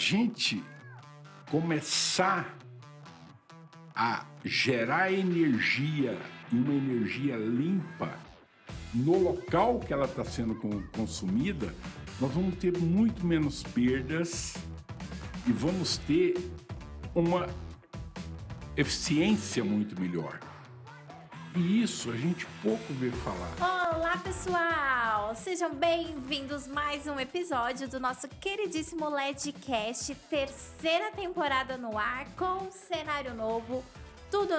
gente começar a gerar energia, uma energia limpa, no local que ela está sendo consumida, nós vamos ter muito menos perdas e vamos ter uma eficiência muito melhor. E isso a gente pouco vê falar. Olá, pessoal! Sejam bem-vindos a mais um episódio do nosso queridíssimo LEDcast, terceira temporada no ar, com um cenário novo, tudo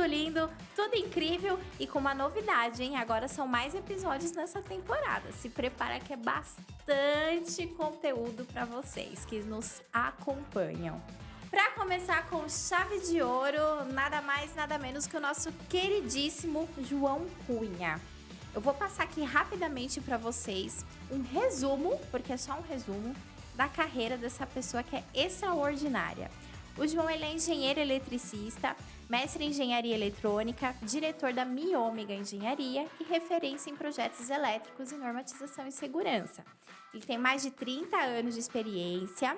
lindo, tudo incrível e com uma novidade, hein? Agora são mais episódios nessa temporada. Se prepara que é bastante conteúdo para vocês que nos acompanham. Para começar com chave de ouro, nada mais, nada menos que o nosso queridíssimo João Cunha. Eu vou passar aqui rapidamente para vocês um resumo, porque é só um resumo, da carreira dessa pessoa que é extraordinária. O João ele é engenheiro eletricista, mestre em engenharia eletrônica, diretor da Miômega Engenharia e referência em projetos elétricos e normatização e segurança. Ele tem mais de 30 anos de experiência.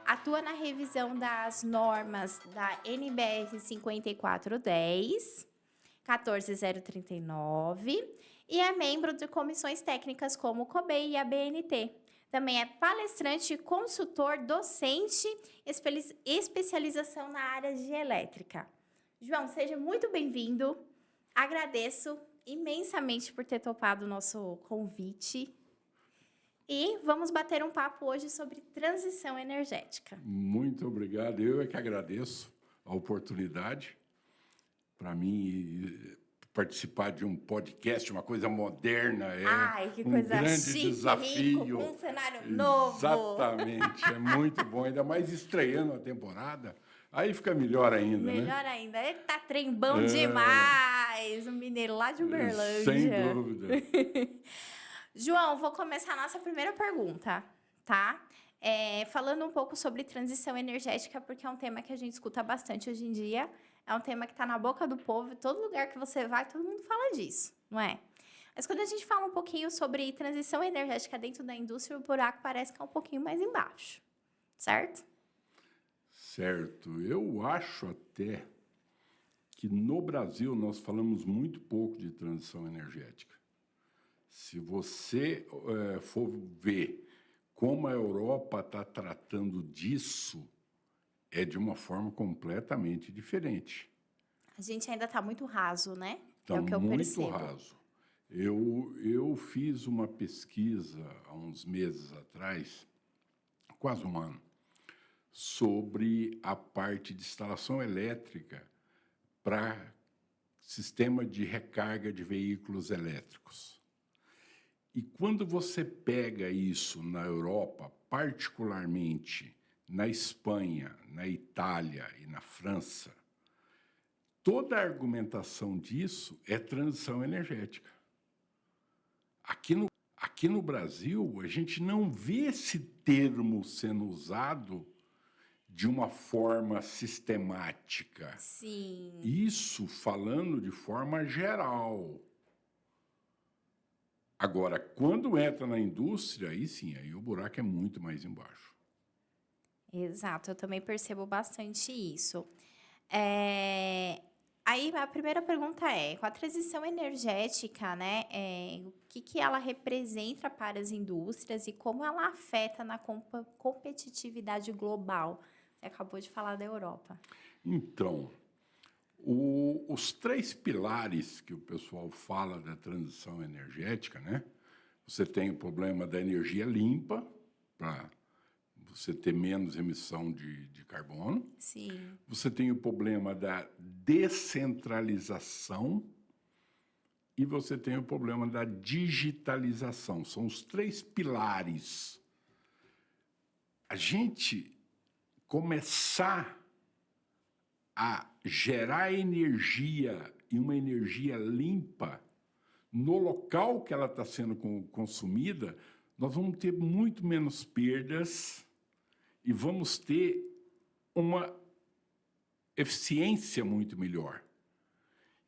Atua na revisão das normas da NBR 5410, 14039 e é membro de comissões técnicas como o COBEI e a BNT. Também é palestrante e consultor docente, especialização na área de elétrica. João, seja muito bem-vindo. Agradeço imensamente por ter topado o nosso convite. E vamos bater um papo hoje sobre transição energética. Muito obrigado. Eu é que agradeço a oportunidade. Para mim, participar de um podcast, uma coisa moderna, que um coisa grande chique, desafio. rico, com um cenário novo. Exatamente, é muito bom. Ainda mais estreando a temporada, aí fica melhor ainda, Melhor ainda. Eita, trem bom demais! O mineiro lá de Uberlândia. Sem dúvida. João, vou começar a nossa primeira pergunta, tá? Falando um pouco sobre transição energética, porque é um tema que a gente escuta bastante hoje em dia. É um tema que está na boca do povo. Todo lugar que você vai, todo mundo fala disso, não é? Mas quando a gente fala um pouquinho sobre transição energética dentro da indústria, o buraco parece que é um pouquinho mais embaixo, certo? Certo. Eu acho até que no Brasil nós falamos muito pouco de transição energética. Se você for ver como a Europa está tratando disso, é de uma forma completamente diferente. A gente ainda está muito raso, né? Está é o que eu muito percebo. raso. Eu fiz uma pesquisa há uns meses atrás, quase um ano, sobre a parte de instalação elétrica para sistema de recarga de veículos elétricos. E quando você pega isso na Europa, particularmente na Espanha, na Itália e na França, toda a argumentação disso é transição energética. Aqui no Brasil, a gente não vê esse termo sendo usado de uma forma sistemática. Sim. Isso falando de forma geral. Agora, quando entra na indústria, aí sim, aí o buraco é muito mais embaixo. Exato, eu também percebo bastante isso. Aí a primeira pergunta com a transição energética, né, o que ela representa para as indústrias e como ela afeta na competitividade global? Você acabou de falar da Europa. Então, os três pilares que o pessoal fala da transição energética, né? Você tem o problema da energia limpa, para você ter menos emissão de carbono. Sim. Você tem o problema da descentralização e você tem o problema da digitalização. São os três pilares. A gente começar a gerar energia e uma energia limpa no local que ela está sendo consumida, nós vamos ter muito menos perdas e vamos ter uma eficiência muito melhor.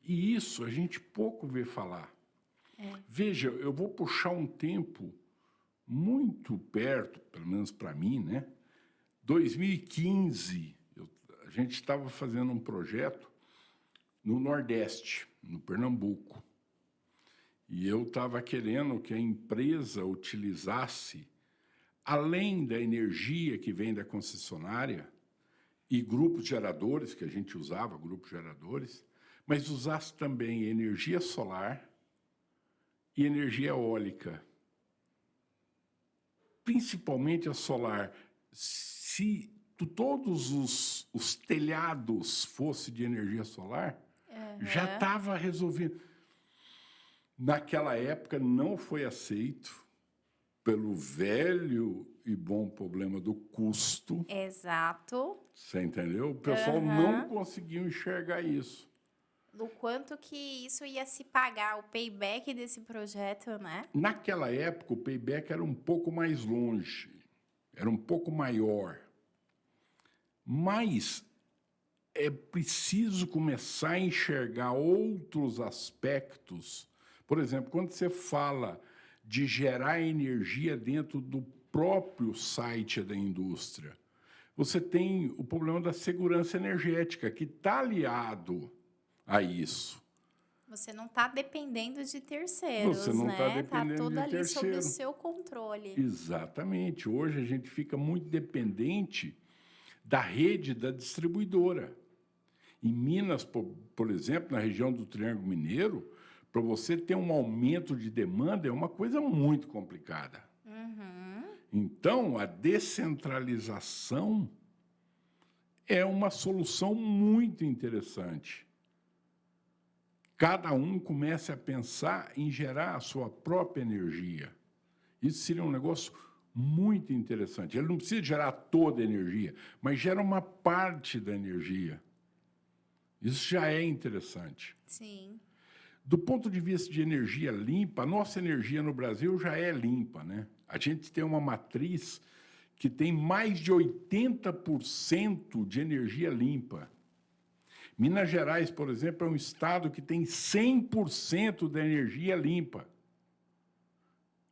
E isso a gente pouco vê falar. Veja, eu vou puxar um tempo muito perto, pelo menos para mim, né? 2015, a gente estava fazendo um projeto no Nordeste, no Pernambuco. E eu estava querendo que a empresa utilizasse, além da energia que vem da concessionária e grupos geradores, que a gente usava, grupos geradores, mas usasse também energia solar e energia eólica. Principalmente a solar. Se todos os telhados fossem de energia solar, já estava resolvido. Naquela época não foi aceito pelo velho e bom problema do custo. Exato. Você entendeu? O pessoal não conseguiu enxergar isso. Do quanto que isso ia se pagar, o payback desse projeto, né? Naquela época, o payback era um pouco mais longe, era um pouco maior. Mas é preciso começar a enxergar outros aspectos. Por exemplo, quando você fala de gerar energia dentro do próprio site da indústria, você tem o problema da segurança energética, que está aliado a isso. Você não está dependendo de terceiros, Você não está dependendo tudo de ali sob terceiro. o seu controle. Exatamente. Hoje a gente fica muito dependente da rede da distribuidora. Em Minas, por exemplo, na região do Triângulo Mineiro, para você ter um aumento de demanda é uma coisa muito complicada. Então, a descentralização é uma solução muito interessante. Cada um começa a pensar em gerar a sua própria energia. Isso seria um negócio muito interessante. Ele não precisa gerar toda a energia, mas gera uma parte da energia. Isso já é interessante. Sim. Do ponto de vista de energia limpa, a nossa energia no Brasil já é limpa, né? A gente tem uma matriz que tem mais de 80% de energia limpa. Minas Gerais, por exemplo, é um estado que tem 100% da energia limpa.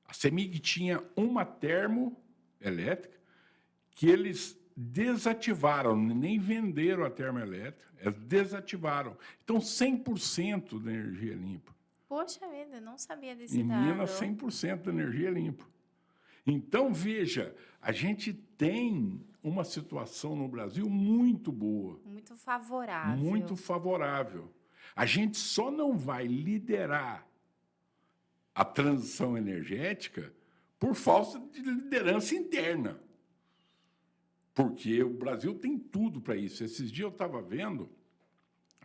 A CEMIG tinha uma termoelétrica que eles desativaram, nem venderam a termoelétrica, eles desativaram. Então, 100% da energia limpa. Poxa vida, não sabia desse Em dado. Minas, 100% da energia limpa. Então, veja, a gente tem uma situação no Brasil muito boa. Muito favorável. Muito favorável. A gente só não vai liderar a transição energética por falta de liderança interna. Porque o Brasil tem tudo para isso. Esses dias eu estava vendo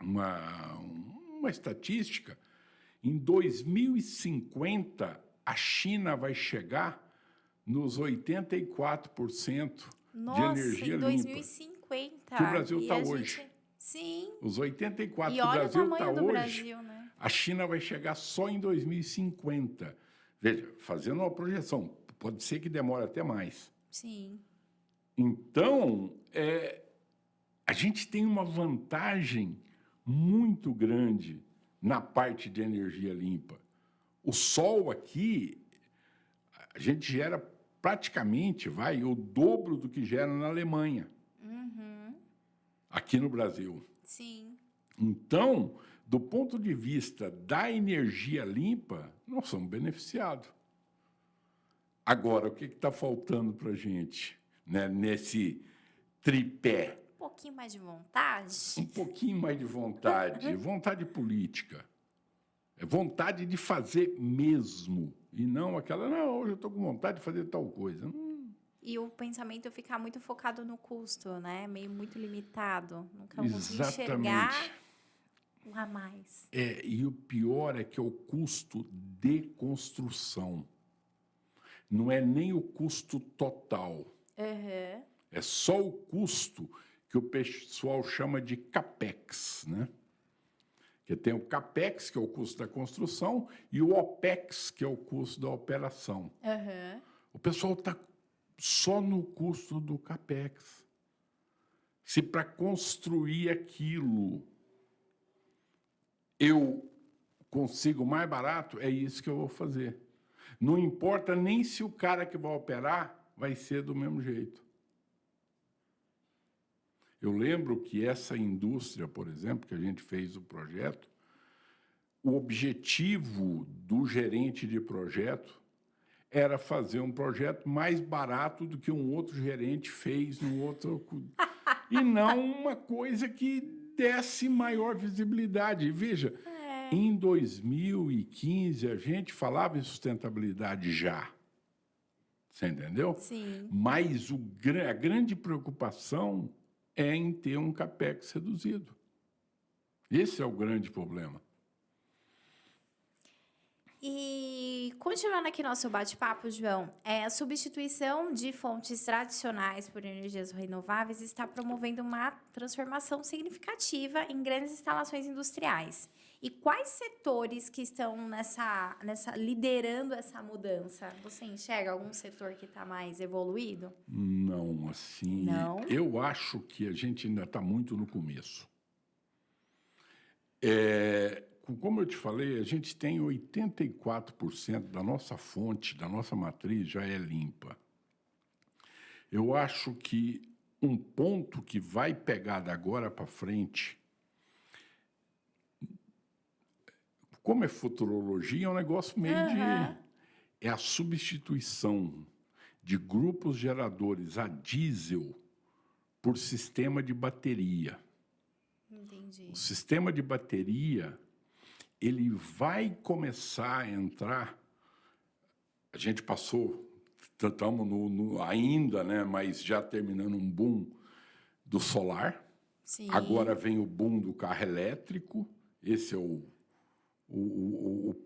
uma estatística. Em 2050, a China vai chegar nos 84% de energia em limpa. 2050. Que o Brasil está hoje. Sim. Os 84% E que o olha Brasil o tamanho está do hoje, Brasil, né? a China vai chegar só em 2050. Veja, fazendo uma projeção, pode ser que demore até mais. Sim. Então, a gente tem uma vantagem muito grande na parte de energia limpa. O sol aqui, a gente gera praticamente, o dobro do que gera na Alemanha, aqui no Brasil. Sim. Então, do ponto de vista da energia limpa, nós somos beneficiados. Agora, o que está faltando para a gente, né, nesse tripé? Um pouquinho mais de vontade. Um pouquinho mais de vontade, vontade política. É vontade de fazer mesmo. E não aquela, não, hoje eu estou com vontade de fazer tal coisa. E o pensamento ficar muito focado no custo, né? Meio muito limitado. Nunca consegui enxergar um a mais. E o pior é que é o custo de construção. Não é nem o custo total. É só o custo que o pessoal chama de CAPEX, né? Que tem o CAPEX, que é o custo da construção, e o OPEX, que é o custo da operação. O pessoal está só no custo do CAPEX. Se para construir aquilo eu consigo mais barato, é isso que eu vou fazer. Não importa nem se o cara que vai operar vai ser do mesmo jeito. Eu lembro que essa indústria, por exemplo, que a gente fez o projeto, o objetivo do gerente de projeto era fazer um projeto mais barato do que um outro gerente fez no outro... E não uma coisa que desse maior visibilidade. Veja, em 2015, a gente falava em sustentabilidade já. Você entendeu? Sim. Mas a grande preocupação é em ter um capex reduzido. Esse é o grande problema. E continuando aqui nosso bate-papo, João, a substituição de fontes tradicionais por energias renováveis está promovendo uma transformação significativa em grandes instalações industriais. E quais setores que estão liderando essa mudança? Você enxerga algum setor que está mais evoluído? Não, assim... Não? Eu acho que a gente ainda está muito no começo. Como eu te falei, a gente tem 84% da nossa fonte, da nossa matriz, já é limpa. Eu acho que um ponto que vai pegar da agora para frente, como é futurologia, é um negócio meio é a substituição de grupos geradores a diesel por sistema de bateria. Entendi. O sistema de bateria, ele vai começar a entrar... A gente passou, estamos ainda, né, mas já terminando um boom do solar. Sim. Agora vem o boom do carro elétrico. Esse é o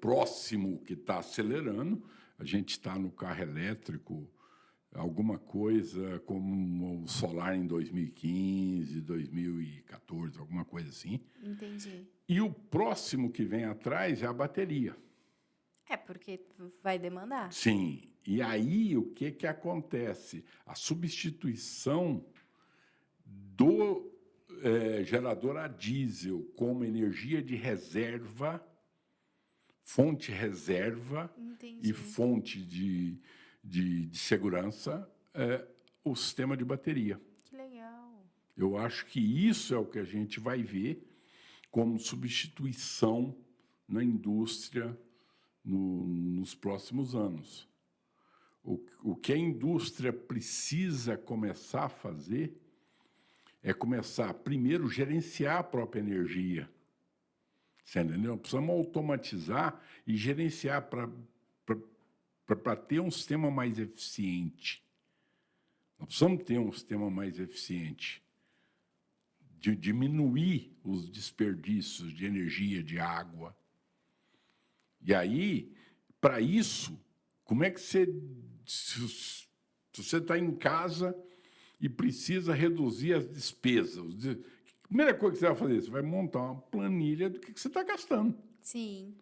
próximo que está acelerando. A gente está no carro elétrico, alguma coisa como o solar em 2015, 2014, alguma coisa assim. Entendi. E o próximo que vem atrás é a bateria. Porque vai demandar. Sim. E aí, o que acontece? A substituição do gerador a diesel como energia de reserva, fonte reserva Entendi. e fonte de segurança, o sistema de bateria. Que legal. Eu acho que isso é o que a gente vai ver como substituição na indústria nos próximos anos. O que a indústria precisa começar a fazer é começar, primeiro, a gerenciar a própria energia. Você entendeu? Precisamos automatizar e gerenciar para ter um sistema mais eficiente. Nós precisamos ter um sistema mais eficiente, de diminuir os desperdícios de energia, de água. E aí, para isso, como é que você... Se você está em casa e precisa reduzir as despesas, a primeira coisa que você vai fazer, você vai montar uma planilha do que você está gastando. Sim.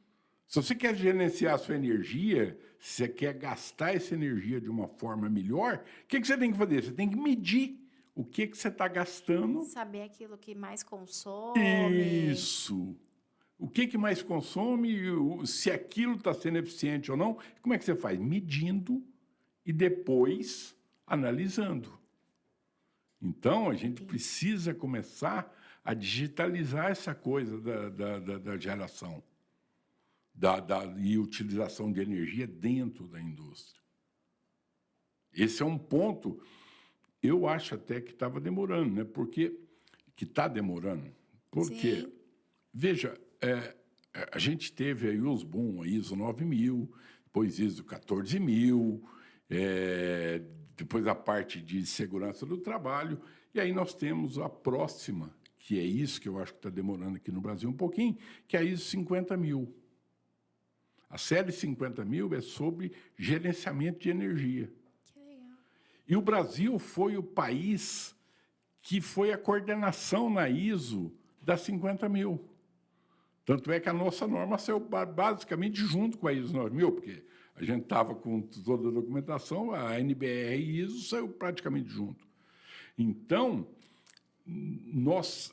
Se você quer gerenciar a sua energia, se você quer gastar essa energia de uma forma melhor, o que você tem que fazer? Você tem que medir o que você está gastando. Saber aquilo que mais consome. Isso. O que mais consome, se aquilo está sendo eficiente ou não. Como é que você faz? Medindo e depois analisando. Então, a gente precisa começar a digitalizar essa coisa da geração e utilização de energia dentro da indústria. Esse é um ponto, eu acho até que estava demorando, né? Que está demorando. Porque, Sim. veja, a gente teve aí os boom, a ISO 9000, depois ISO 14000, depois a parte de segurança do trabalho, e aí nós temos a próxima, que é isso que eu acho que está demorando aqui no Brasil um pouquinho, que é a ISO 50000. A série 50000 é sobre gerenciamento de energia. Que legal. E o Brasil foi o país que foi a coordenação na ISO da 50000. Tanto é que a nossa norma saiu basicamente junto com a ISO 9000, porque a gente estava com toda a documentação, a NBR e ISO saiu praticamente junto. Então,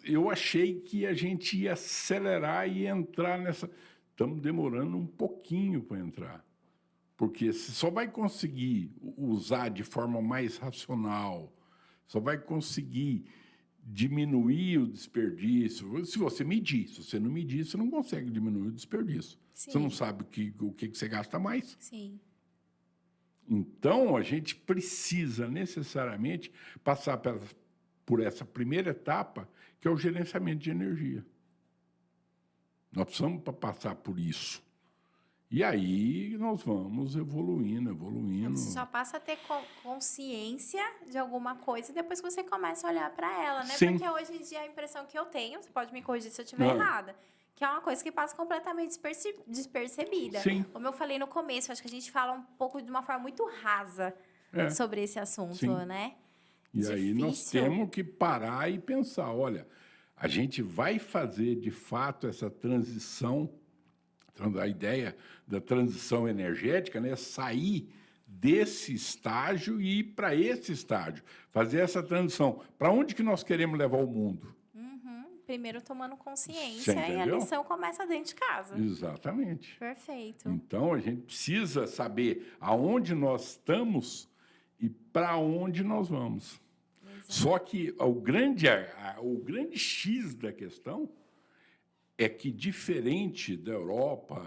eu achei que a gente ia acelerar e entrar nessa... Estamos demorando um pouquinho para entrar, porque você só vai conseguir usar de forma mais racional, só vai conseguir diminuir o desperdício. Se você medir, se você não medir, você não consegue diminuir o desperdício. Sim. Você não sabe o que você gasta mais. Sim. Então, a gente precisa necessariamente passar por essa primeira etapa, que é o gerenciamento de energia. Nós precisamos passar por isso. E aí nós vamos evoluindo. Você só passa a ter consciência de alguma coisa depois que você começa a olhar para ela, né? Sim. Porque hoje em dia a impressão que eu tenho, você pode me corrigir se eu estiver errada, que é uma coisa que passa completamente despercebida. Sim. Como eu falei no começo, acho que a gente fala um pouco de uma forma muito rasa sobre esse assunto, Sim. né? E aí nós temos que parar e pensar, olha, a gente vai fazer de fato essa transição, a ideia da transição energética, né, sair desse estágio e ir para esse estágio, fazer essa transição. Para onde que nós queremos levar o mundo? Primeiro tomando consciência e a lição começa dentro de casa. Exatamente. Perfeito. Então, a gente precisa saber aonde nós estamos e para onde nós vamos. Exato. Só que o grande X da questão é que, diferente da Europa,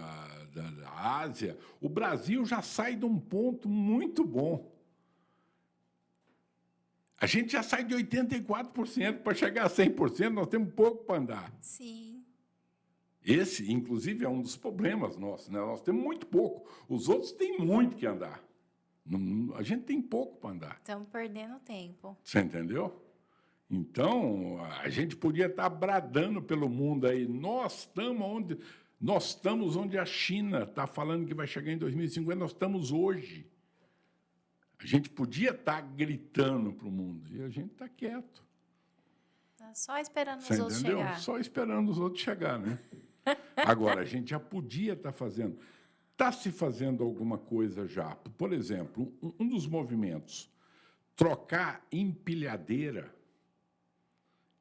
da Ásia, o Brasil já sai de um ponto muito bom. A gente já sai de 84%. Para chegar a 100%, nós temos pouco para andar. Sim. Esse, inclusive, é um dos problemas nossos, né? Nós temos muito pouco. Os outros têm muito que andar. A gente tem pouco para andar. Estamos perdendo tempo. Você entendeu? Então, a gente podia estar bradando pelo mundo aí. Nós estamos onde a China está falando que vai chegar em 2050, nós estamos hoje. A gente podia estar gritando para o mundo e a gente está quieto. Tá só esperando os outros chegar. Só esperando os outros chegar, né? Agora, a gente já podia estar fazendo. Está se fazendo alguma coisa já. Por exemplo, um dos movimentos, trocar empilhadeira,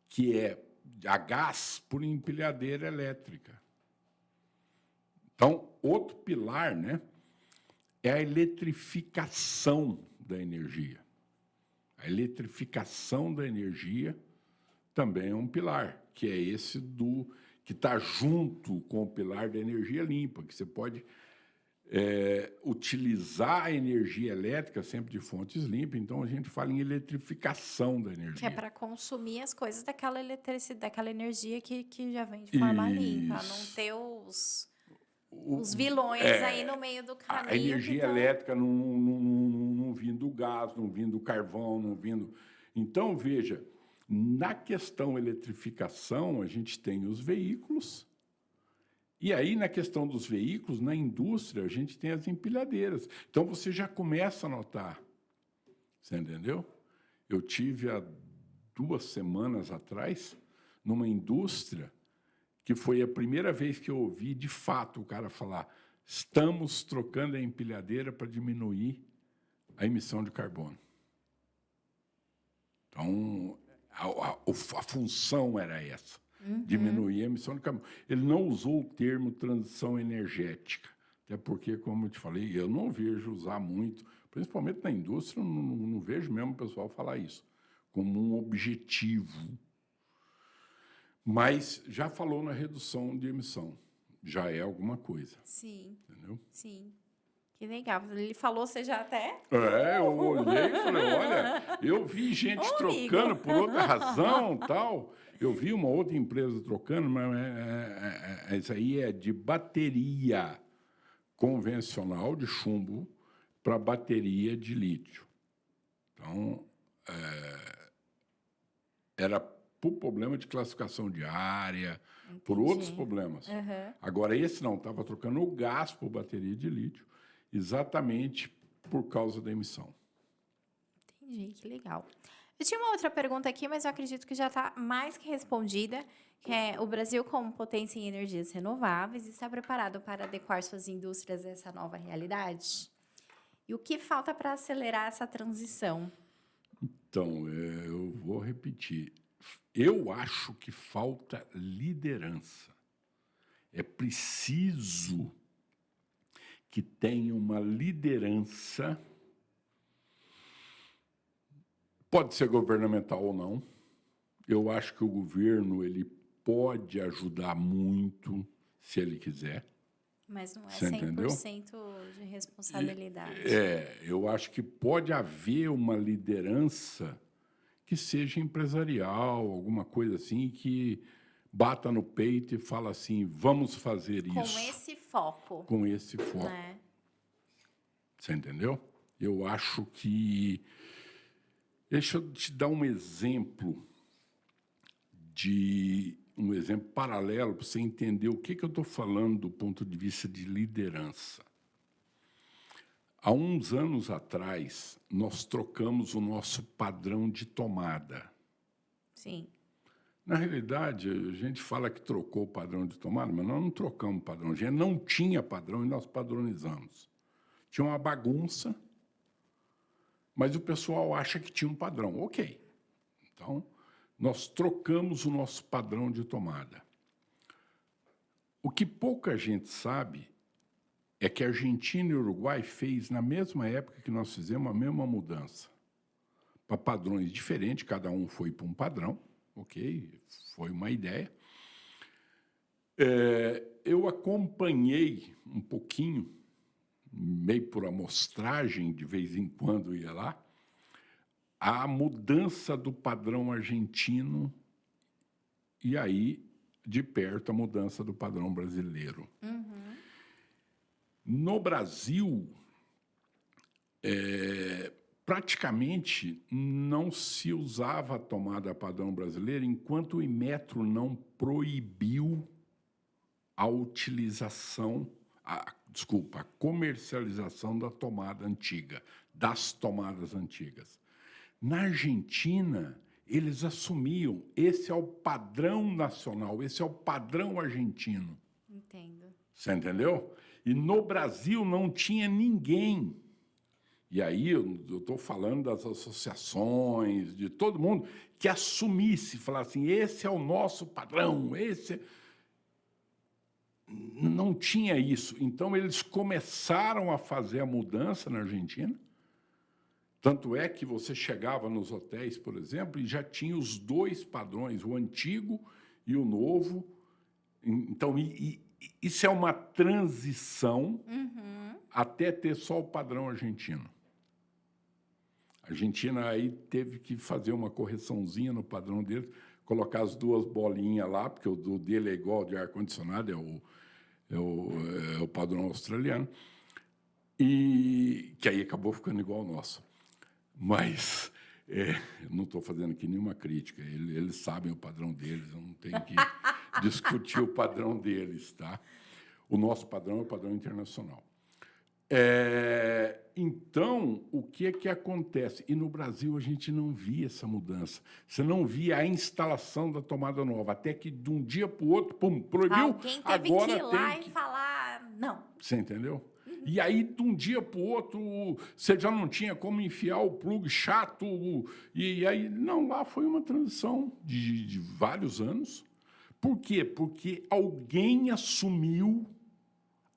que é a gás, por empilhadeira elétrica. Então, outro pilar, né, é a eletrificação da energia. A eletrificação da energia também é um pilar, que é esse que está junto com o pilar da energia limpa, que você pode utilizar a energia elétrica sempre de fontes limpas. Então, a gente fala em eletrificação da energia. Que é para consumir as coisas daquela eletricidade, daquela energia que já vem de forma limpa, não ter os vilões aí no meio do caminho. A energia elétrica não vindo do gás, não vindo do carvão, não vindo... Então, veja, na questão eletrificação, a gente tem os veículos, e aí, na questão dos veículos, na indústria, a gente tem as empilhadeiras. Então, você já começa a notar. Você entendeu? Eu tive, há 2 semanas atrás, numa indústria, que foi a primeira vez que eu ouvi, de fato, o cara falar: estamos trocando a empilhadeira para diminuir a emissão de carbono. Então, a função era essa, diminuir a emissão de carbono. Ele não usou o termo transição energética, até porque, como eu te falei, eu não vejo usar muito, principalmente na indústria, não vejo mesmo o pessoal falar isso, como um objetivo. Mas já falou na redução de emissão, já é alguma coisa. Sim. Entendeu? Sim. Que legal. Ele falou, você já até... Eu olhei e falei, olha, eu vi gente trocando por outra razão, tal. Eu vi uma outra empresa trocando, mas isso aí é de bateria convencional de chumbo para bateria de lítio. Então, era por problema de classificação de área, por outros problemas. Agora, esse não, estava trocando o gás por bateria de lítio, exatamente por causa da emissão. Entendi, que legal. Eu tinha uma outra pergunta aqui, mas eu acredito que já está mais que respondida, que é: o Brasil, como potência em energias renováveis, está preparado para adequar suas indústrias a essa nova realidade? E o que falta para acelerar essa transição? Então, eu vou repetir. Eu acho que falta liderança. É preciso que tenha uma liderança, pode ser governamental ou não, Eu acho que o governo ele pode ajudar muito se ele quiser. Mas não é Você entendeu? 100% de responsabilidade. Eu acho que pode haver uma liderança que seja empresarial, alguma coisa assim, que bata no peito e fala assim, vamos fazer Com isso. esse foco. Com esse foco. Né? Você entendeu? Eu acho que... Deixa eu te dar um exemplo paralelo para você entender o que eu estou falando do ponto de vista de liderança. Há uns anos atrás, nós trocamos o nosso padrão de tomada. Sim. Na realidade, a gente fala que trocou o padrão de tomada, mas nós não trocamos o padrão. A gente não tinha padrão e nós padronizamos. Tinha uma bagunça, mas o pessoal acha que tinha um padrão. Ok. Então, nós trocamos o nosso padrão de tomada. O que pouca gente sabe é que a Argentina e o Uruguai fez, na mesma época que nós fizemos, a mesma mudança. Para padrões diferentes, cada um foi para um padrão, ok? Foi uma ideia. Eu acompanhei um pouquinho, meio por amostragem, de vez em quando ia lá, a mudança do padrão argentino e aí, de perto, a mudança do padrão brasileiro. Uhum. No Brasil, praticamente não se usava a tomada padrão brasileira enquanto o Inmetro não proibiu a utilização, a comercialização da tomada antiga, das tomadas antigas. Na Argentina, eles assumiam, esse é o padrão nacional, esse é o padrão argentino. Entendo. Você entendeu? E no Brasil não tinha ninguém. E aí eu estou falando das associações, de todo mundo, que assumisse, falasse assim, esse é o nosso padrão, esse... Não tinha isso. Então, eles começaram a fazer a mudança na Argentina. Tanto é que você chegava nos hotéis, por exemplo, e já tinha os dois padrões, o antigo e o novo. Então, isso é uma transição até ter só o padrão argentino. A Argentina aí teve que fazer uma correçãozinha no padrão dele, colocar as duas bolinhas lá, porque o dele é igual ao de ar-condicionado, é o padrão australiano, e que aí acabou ficando igual ao nosso. Mas não estou fazendo aqui nenhuma crítica, eles sabem o padrão deles, eu não tenho que discutir o padrão deles, tá? O nosso padrão é o padrão internacional. Então, o que é que acontece? E no Brasil a gente não via essa mudança. Você não via a instalação da tomada nova, até que de um dia para o outro, pum, proibiu. Alguém teve agora que ir lá tem e falar não. Você entendeu? E aí, de um dia para o outro, você já não tinha como enfiar o plug chato. E aí, não, lá foi uma transição de vários anos. Por quê? Porque alguém assumiu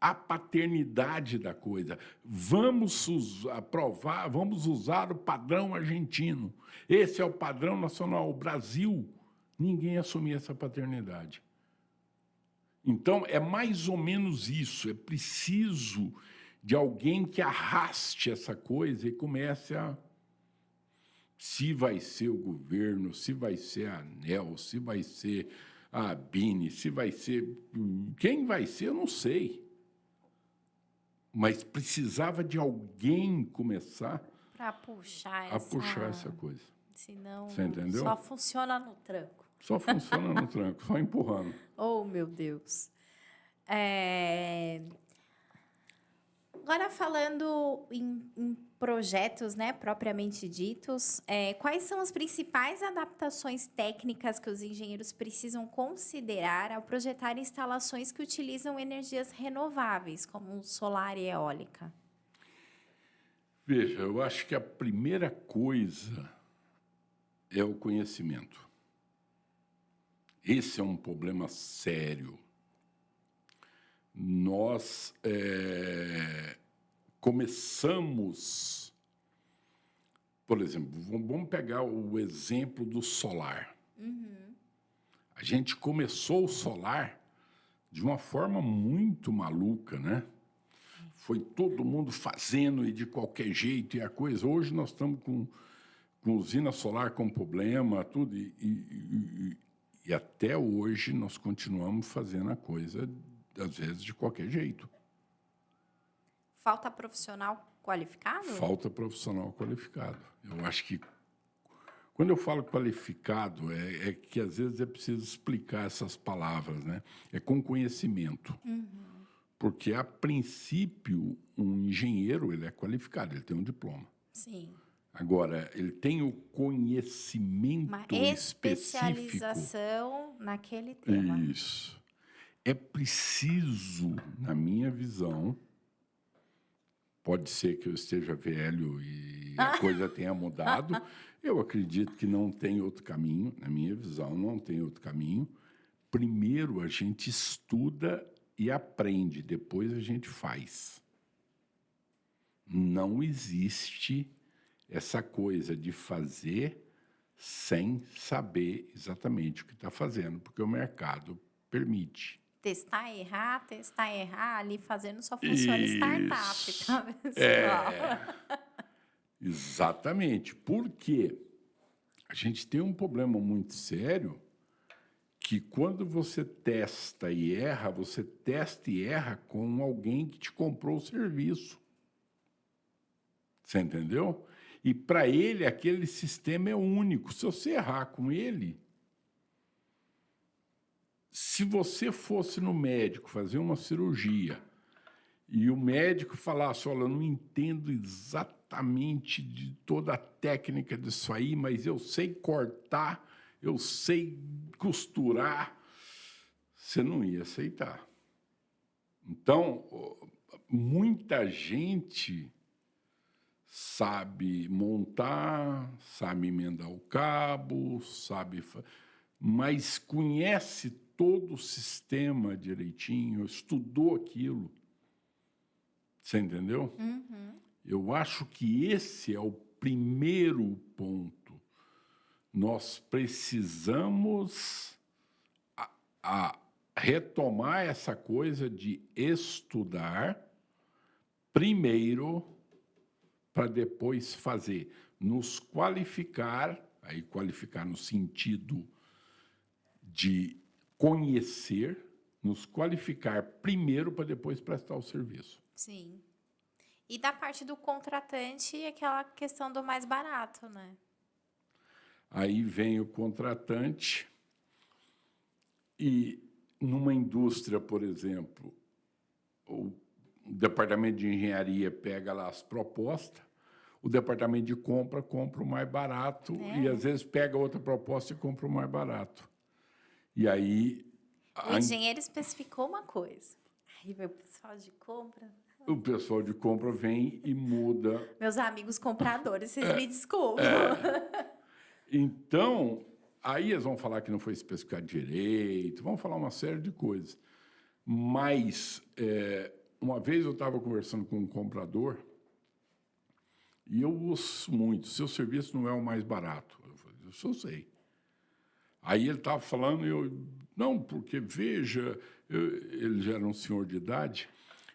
a paternidade da coisa. Vamos usar o padrão argentino. Esse é o padrão nacional. O Brasil, ninguém assumia essa paternidade. Então, é mais ou menos isso. É preciso de alguém que arraste essa coisa e comece a... Se vai ser o governo, se vai ser a ANEEL, se vai ser a ABINE, se vai ser... Quem vai ser, eu não sei. Mas precisava de alguém começar para puxar essa coisa. Senão, você entendeu? Só funciona no tranco. Só funciona no tranco, só empurrando. Oh, meu Deus. Agora, falando em projetos, né, propriamente ditos, quais são as principais adaptações técnicas que os engenheiros precisam considerar ao projetar instalações que utilizam energias renováveis, como solar e eólica? Veja, eu acho que a primeira coisa é o conhecimento. Esse é um problema sério. Nós começamos, por exemplo, vamos pegar o exemplo do solar. A gente começou o solar de uma forma muito maluca, né? Foi todo mundo fazendo e de qualquer jeito e a coisa. Hoje nós estamos com usina solar com problema, tudo, e até hoje nós continuamos fazendo a coisa, às vezes, de qualquer jeito. Falta profissional qualificado? Falta profissional qualificado. Eu acho que, quando eu falo qualificado, é que, às vezes, é preciso explicar essas palavras, né? É com conhecimento. Porque, a princípio, um engenheiro ele é qualificado, ele tem um diploma. Sim. Agora, ele tem o conhecimento Uma específico. especialização naquele tema. Isso. É preciso, na minha visão, pode ser que eu esteja velho e a coisa tenha mudado, eu acredito que não tem outro caminho, na minha visão, não tem outro caminho. Primeiro a gente estuda e aprende, depois a gente faz. Não existe essa coisa de fazer sem saber exatamente o que está fazendo, porque o mercado permite. Testar, errar, ali fazendo só funciona startup, Isso. tá, pessoal? Exatamente. Porque a gente tem um problema muito sério que, quando você testa e erra, você testa e erra com alguém que te comprou o serviço. Você entendeu? E, para ele, aquele sistema é único. Se você errar com ele... Se você fosse no médico fazer uma cirurgia e o médico falasse, olha, eu não entendo exatamente de toda a técnica disso aí, mas eu sei cortar, eu sei costurar, você não ia aceitar. Então, muita gente sabe montar, sabe emendar o cabo, mas conhece todo o sistema direitinho, estudou aquilo. Você entendeu? Eu acho que esse é o primeiro ponto. Nós precisamos retomar essa coisa de estudar primeiro para depois fazer. Nos qualificar, aí qualificar no sentido de conhecer, nos qualificar primeiro para depois prestar o serviço. Sim. E da parte do contratante, aquela questão do mais barato, né? Aí vem o contratante e, numa indústria, por exemplo, o departamento de engenharia pega lá as propostas, o departamento de compra o mais barato e, às vezes, pega outra proposta e compra o mais barato. E aí... O engenheiro especificou uma coisa. Aí vem o pessoal de compra. O pessoal de compra vem e muda. Meus amigos compradores, vocês me desculpam. Então, aí eles vão falar que não foi especificado direito, vão falar uma série de coisas. Mas, uma vez eu estava conversando com um comprador e eu ouço muito, seu serviço não é o mais barato. Eu falei, eu sei. Aí ele estava falando, não, porque, veja, ele já era um senhor de idade.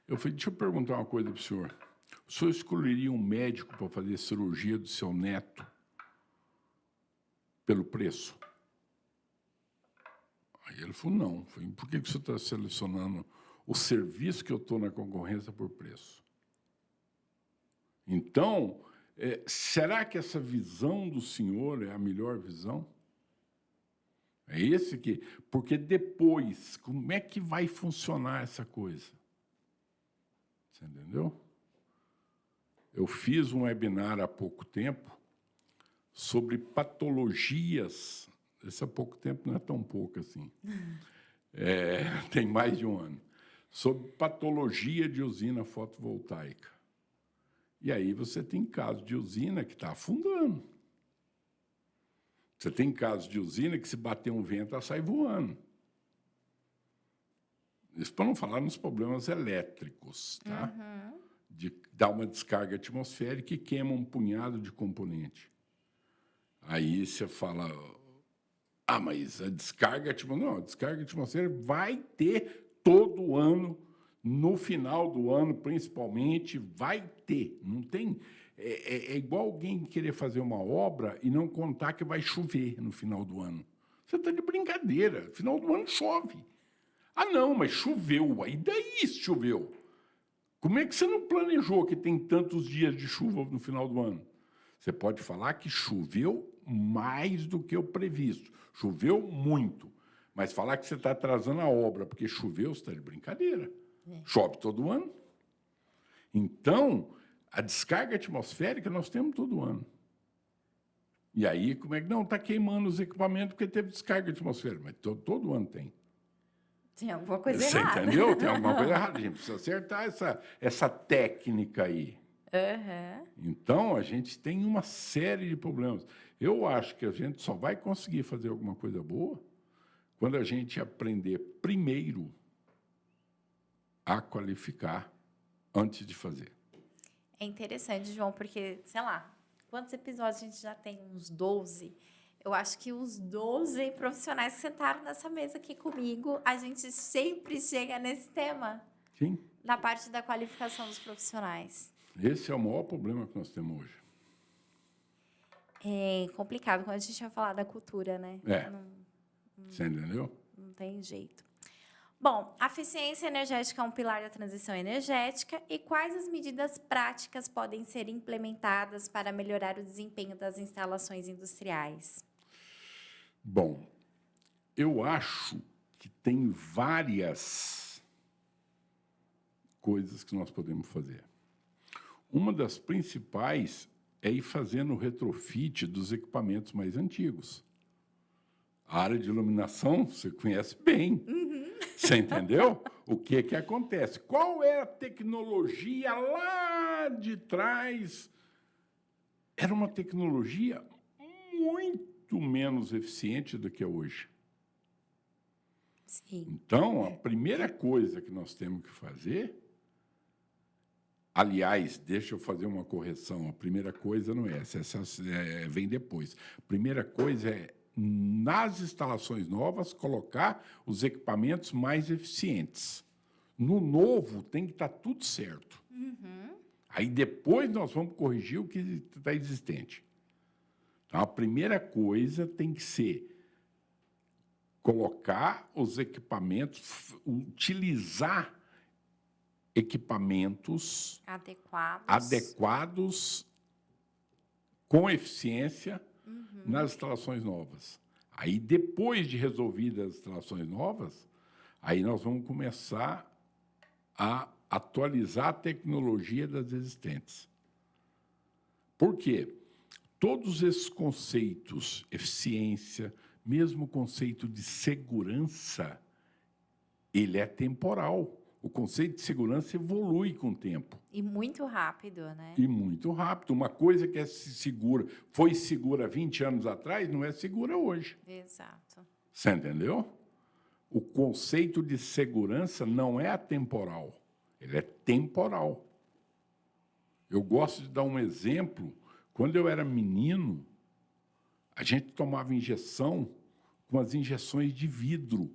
Eu falei, deixa eu perguntar uma coisa para o senhor. O senhor escolheria um médico para fazer cirurgia do seu neto pelo preço? Aí ele falou, não. Eu falei, por que você está selecionando o serviço que eu estou na concorrência por preço? Então, será que essa visão do senhor é a melhor visão? É esse que... Porque depois, como é que vai funcionar essa coisa? Você entendeu? Eu fiz um webinar há pouco tempo sobre patologias. Esse há pouco tempo não é tão pouco assim. Tem mais de um ano. Sobre patologia de usina fotovoltaica. E aí você tem casos de usina que está afundando. Você tem casos de usina que, se bater um vento, ela sai voando. Isso para não falar nos problemas elétricos, tá? De dar uma descarga atmosférica e queima um punhado de componente. Aí você fala, Ah, mas a descarga atmosférica... Não, a descarga atmosférica vai ter todo ano, no final do ano, principalmente, vai ter. Não tem... É igual alguém querer fazer uma obra e não contar que vai chover no final do ano. Você está de brincadeira. No final do ano chove. Ah, não, mas choveu. Aí daí choveu. Como é que você não planejou que tem tantos dias de chuva no final do ano? Você pode falar que choveu mais do que o previsto. Choveu muito. Mas falar que você está atrasando a obra porque choveu, você está de brincadeira. Chove todo ano. Então, a descarga atmosférica nós temos todo ano. E aí, como é que... Não, está queimando os equipamentos porque teve descarga atmosférica. Mas todo ano tem. Tem alguma coisa Você errada. entendeu? Tem alguma coisa errada. A gente precisa acertar essa técnica aí. Então, a gente tem uma série de problemas. Eu acho que a gente só vai conseguir fazer alguma coisa boa quando a gente aprender primeiro a qualificar antes de fazer. É interessante, João, porque, sei lá, quantos episódios a gente já tem? Uns 12. Eu acho que os 12 profissionais que sentaram nessa mesa aqui comigo, a gente sempre chega nesse tema. Sim. Da parte da qualificação dos profissionais. Esse é o maior problema que nós temos hoje. É complicado quando a gente vai falar da cultura, né? Você entendeu? Não tem jeito. Bom, a eficiência energética é um pilar da transição energética e quais as medidas práticas podem ser implementadas para melhorar o desempenho das instalações industriais? Bom, eu acho que tem várias coisas que nós podemos fazer. Uma das principais é ir fazendo o retrofit dos equipamentos mais antigos. A área de iluminação, você conhece bem. Você entendeu? O que acontece? Qual é a tecnologia lá de trás? Era uma tecnologia muito menos eficiente do que é hoje. Sim. Então, a primeira coisa que nós temos que fazer... Aliás, deixa eu fazer uma correção. A primeira coisa não é essa, vem depois. A primeira coisa é, nas instalações novas, colocar os equipamentos mais eficientes. No novo, tem que estar tudo certo. Aí, depois, nós vamos corrigir o que está existente. Então, a primeira coisa tem que ser colocar os equipamentos, utilizar equipamentos adequados com eficiência nas instalações novas. Aí, depois de resolvidas as instalações novas, aí nós vamos começar a atualizar a tecnologia das existentes. Por quê? Todos esses conceitos, eficiência, mesmo o conceito de segurança, ele é temporal. O conceito de segurança evolui com o tempo. E muito rápido, né? E muito rápido. Uma coisa que é segura, foi segura 20 anos atrás, não é segura hoje. Exato. Você entendeu? O conceito de segurança não é atemporal, ele é temporal. Eu gosto de dar um exemplo. Quando eu era menino, a gente tomava injeção com as injeções de vidro.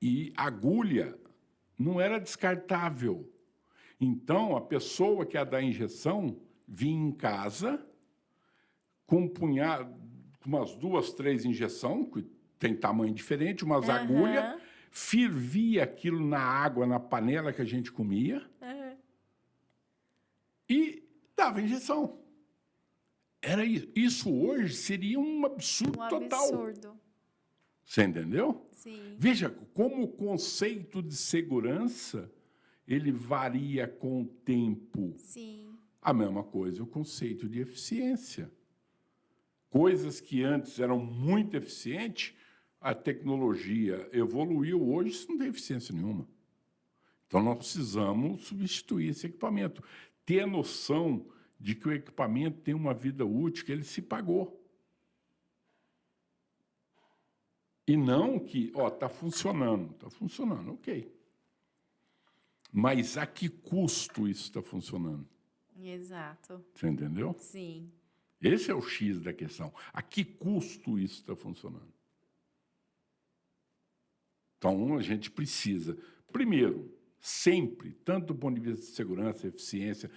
E agulha não era descartável. Então, a pessoa que ia dar a injeção vinha em casa com um punhado, umas 2, 3 injeções, que tem tamanho diferente, umas agulhas, fervia aquilo na água, na panela que a gente comia, e dava injeção. Era isso. Isso hoje seria um absurdo total. Absurdo. Você entendeu? Sim. Veja como o conceito de segurança ele varia com o tempo. Sim. A mesma coisa o conceito de eficiência. Coisas que antes eram muito eficientes, a tecnologia evoluiu, hoje isso não tem eficiência nenhuma. Então, nós precisamos substituir esse equipamento. Ter a noção de que o equipamento tem uma vida útil, que ele se pagou. E não que, está funcionando, ok. Mas a que custo isso está funcionando? Exato. Você entendeu? Sim. Esse é o X da questão. A que custo isso está funcionando? Então, a gente precisa, primeiro, sempre, tanto do ponto de vista de segurança, eficiência,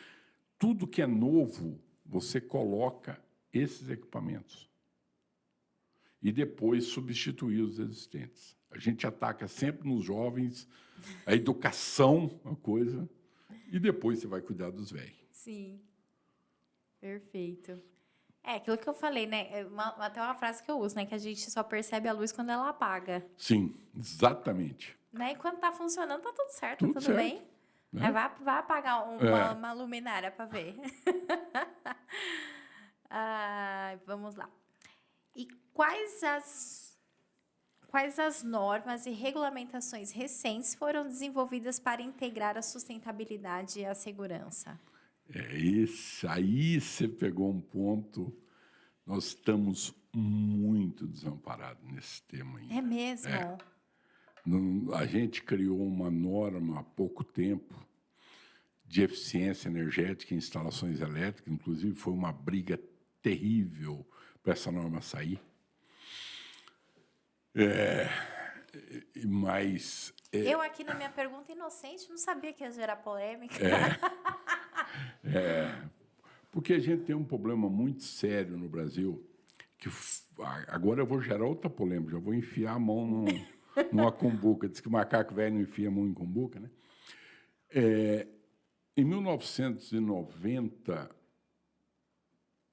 tudo que é novo, você coloca esses equipamentos. E depois substituir os existentes. A gente ataca sempre nos jovens, a educação, a coisa, e depois você vai cuidar dos velhos. Sim. Perfeito. É aquilo que eu falei, né? Até uma frase que eu uso, né? Que a gente só percebe a luz quando ela apaga. Sim, exatamente. Né? E quando tá funcionando, tá tudo certo, Tudo tudo certo, bem. né? Vai apagar uma luminária para ver. Vamos lá. E quais as normas e regulamentações recentes foram desenvolvidas para integrar a sustentabilidade e a segurança? Isso. Aí você pegou um ponto. Nós estamos muito desamparados nesse tema ainda. É mesmo? A gente criou uma norma há pouco tempo de eficiência energética em instalações elétricas, inclusive foi uma briga terrível para essa norma sair. Mas... Eu aqui na minha pergunta inocente não sabia que ia gerar polêmica. Porque a gente tem um problema muito sério no Brasil, que agora eu vou gerar outra polêmica, já vou enfiar a mão numa cumbuca. Diz que macaco velho não enfia a mão em cumbuca, né? Em 1990,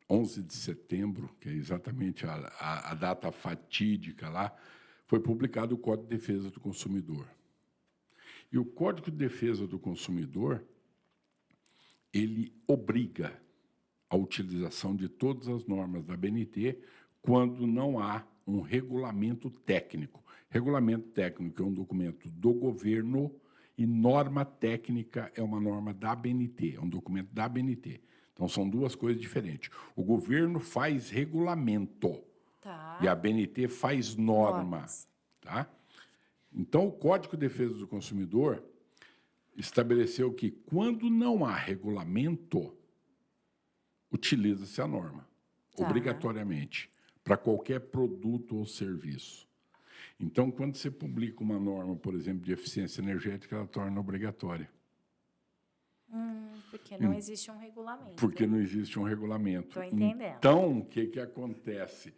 11 de setembro, que é exatamente a data fatídica lá, foi publicado o Código de Defesa do Consumidor. E o Código de Defesa do Consumidor, ele obriga a utilização de todas as normas da ABNT quando não há um regulamento técnico. Regulamento técnico é um documento do governo e norma técnica é uma norma da ABNT, é um documento da ABNT. Então, são duas coisas diferentes. O governo faz regulamento e a ABNT faz norma. Tá? Então, o Código de Defesa do Consumidor estabeleceu que, quando não há regulamento, utiliza-se a norma, obrigatoriamente, para qualquer produto ou serviço. Então, quando você publica uma norma, por exemplo, de eficiência energética, ela torna obrigatória. Porque não existe um regulamento. Porque não existe um regulamento. Estou entendendo. Então, o que acontece?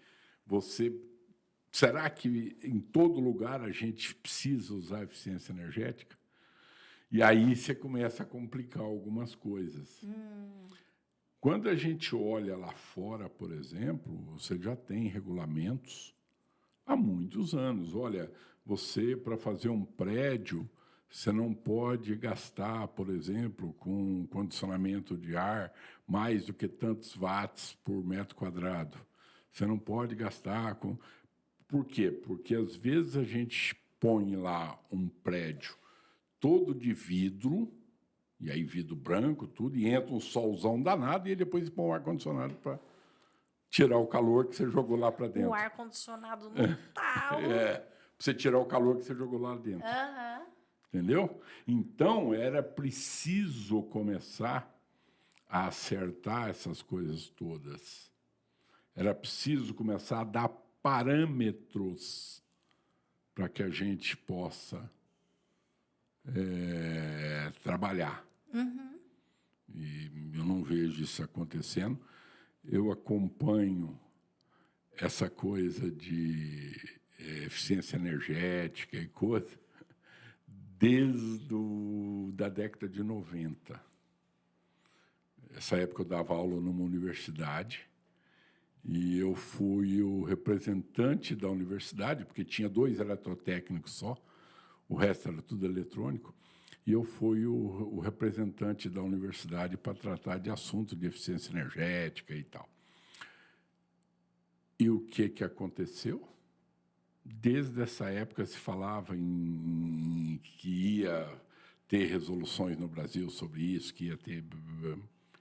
Será que em todo lugar a gente precisa usar eficiência energética? E aí você começa a complicar algumas coisas. Quando a gente olha lá fora, por exemplo, você já tem regulamentos há muitos anos. Olha, você, para fazer um prédio, você não pode gastar, por exemplo, com condicionamento de ar mais do que tantos watts por metro quadrado. Você não pode gastar com... Por quê? Porque, às vezes, a gente põe lá um prédio todo de vidro, e aí vidro branco, tudo, e entra um solzão danado, e depois põe um ar-condicionado para tirar o calor que você jogou lá para dentro. O ar-condicionado no talo. Para você tirar o calor que você jogou lá dentro. Entendeu? Então, era preciso começar a acertar essas coisas todas. Era preciso começar a dar parâmetros para que a gente possa trabalhar. E eu não vejo isso acontecendo. Eu acompanho essa coisa de eficiência energética e coisa desde da década de 90. Nessa época eu dava aula numa universidade e eu fui o representante da universidade, porque tinha 2 eletrotécnicos só, o resto era tudo eletrônico, e eu fui o representante da universidade para tratar de assuntos de eficiência energética e tal. E o que aconteceu? Desde essa época se falava em que ia ter resoluções no Brasil sobre isso, que ia ter...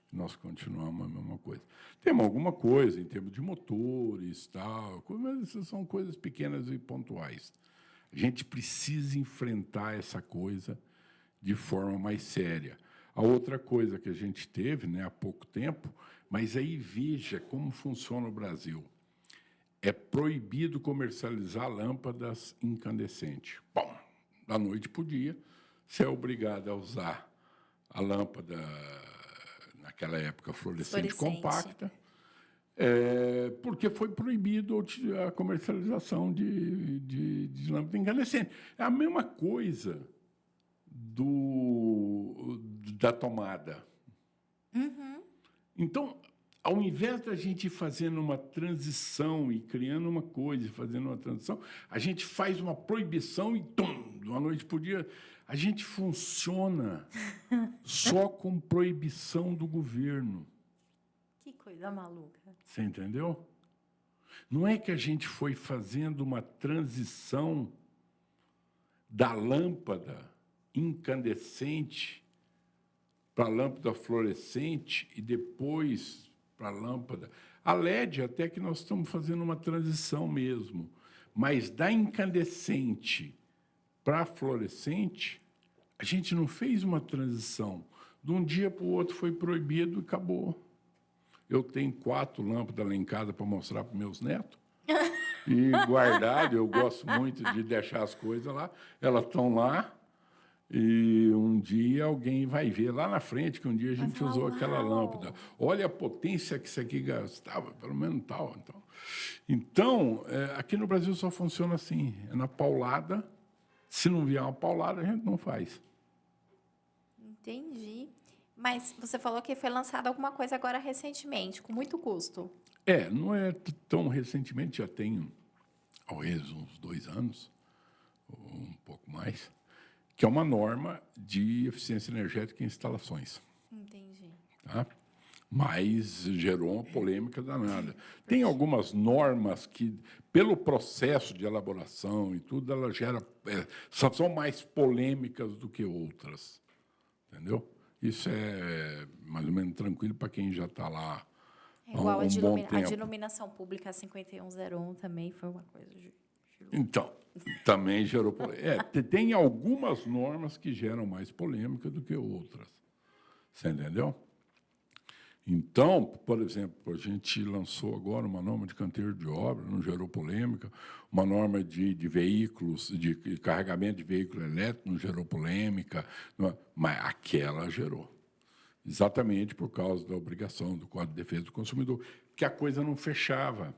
Nós continuamos a mesma coisa. Temos alguma coisa em termos de motores, tal, mas essas são coisas pequenas e pontuais. A gente precisa enfrentar essa coisa de forma mais séria. A outra coisa que a gente teve, né, há pouco tempo, mas aí veja como funciona o Brasil. É proibido comercializar lâmpadas incandescentes. Bom, da noite para o dia, você é obrigado a usar a lâmpada, naquela época, fluorescente compacta, porque foi proibido a comercialização de lâmpada incandescente. É a mesma coisa da tomada. Então, ao invés da gente ir fazendo uma transição e criando uma coisa, fazendo uma transição, a gente faz uma proibição e, de uma noite para o dia, a gente funciona só com proibição do governo. Que coisa maluca. Você entendeu? Não é que a gente foi fazendo uma transição da lâmpada incandescente para a lâmpada fluorescente e depois para a lâmpada. A LED, até que nós estamos fazendo uma transição mesmo, mas da incandescente para a fluorescente, a gente não fez uma transição. De um dia para o outro foi proibido e acabou. Eu tenho 4 lâmpadas lá em casa para mostrar para meus netos. E guardado, eu gosto muito de deixar as coisas lá. Elas estão lá. E um dia alguém vai ver lá na frente que um dia a gente usou aquela lâmpada. Olha a potência que isso aqui gastava, pelo menos tal. Então, aqui no Brasil só funciona assim, é na paulada. Se não vier uma paulada, a gente não faz. Entendi. Mas você falou que foi lançada alguma coisa agora recentemente, com muito custo. Não é tão recentemente, já tem, talvez, uns 2 anos, ou um pouco mais, que é uma norma de eficiência energética em instalações. Entendi. Tá? Mas gerou uma polêmica danada. Tem algumas normas que, pelo processo de elaboração e tudo, ela gera, são mais polêmicas do que outras. Entendeu? Isso é mais ou menos tranquilo para quem já está lá Igual há um bom tempo. A de iluminação pública 5101 também foi uma coisa... Então, também gerou polêmica. Tem algumas normas que geram mais polêmica do que outras. Você entendeu? Então, por exemplo, a gente lançou agora uma norma de canteiro de obra, não gerou polêmica. Uma norma de veículos, de carregamento de veículo elétrico, não gerou polêmica. Mas aquela gerou. Exatamente por causa da obrigação do Código de Defesa do Consumidor, que a coisa não fechava.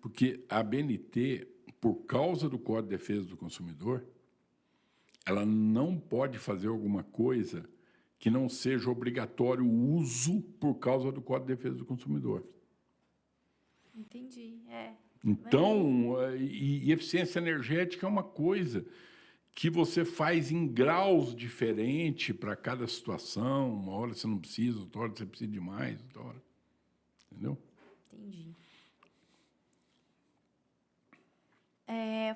Porque a ABNT, por causa do Código de Defesa do Consumidor, ela não pode fazer alguma coisa que não seja obrigatório o uso por causa do Código de Defesa do Consumidor. Entendi, Então, e eficiência energética é uma coisa que você faz em graus diferentes para cada situação. Uma hora você não precisa, outra hora você precisa de mais, outra hora. Entendeu? Entendi.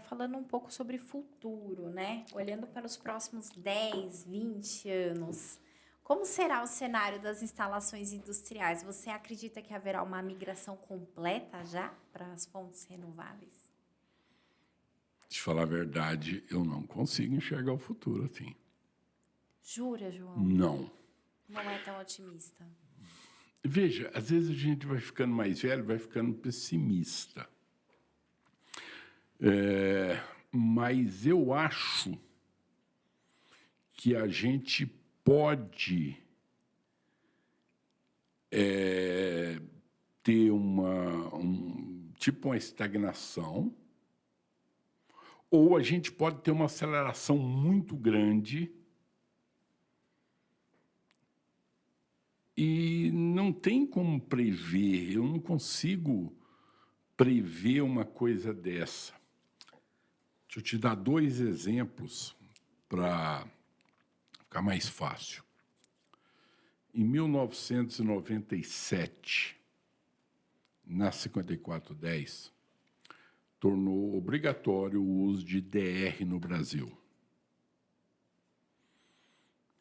Falando um pouco sobre futuro, né? Olhando para os próximos 10, 20 anos, como será o cenário das instalações industriais? Você acredita que haverá uma migração completa já para as fontes renováveis? De falar a verdade, eu não consigo enxergar o futuro assim. Jura, João? Não. Não é tão otimista. Veja, às vezes a gente vai ficando mais velho, vai ficando pessimista. Mas eu acho que a gente pode ter uma estagnação, ou a gente pode ter uma aceleração muito grande e não tem como prever, eu não consigo prever uma coisa dessa. Deixa eu te dar 2 exemplos para ficar mais fácil. Em 1997, na 5410, tornou obrigatório o uso de DR no Brasil.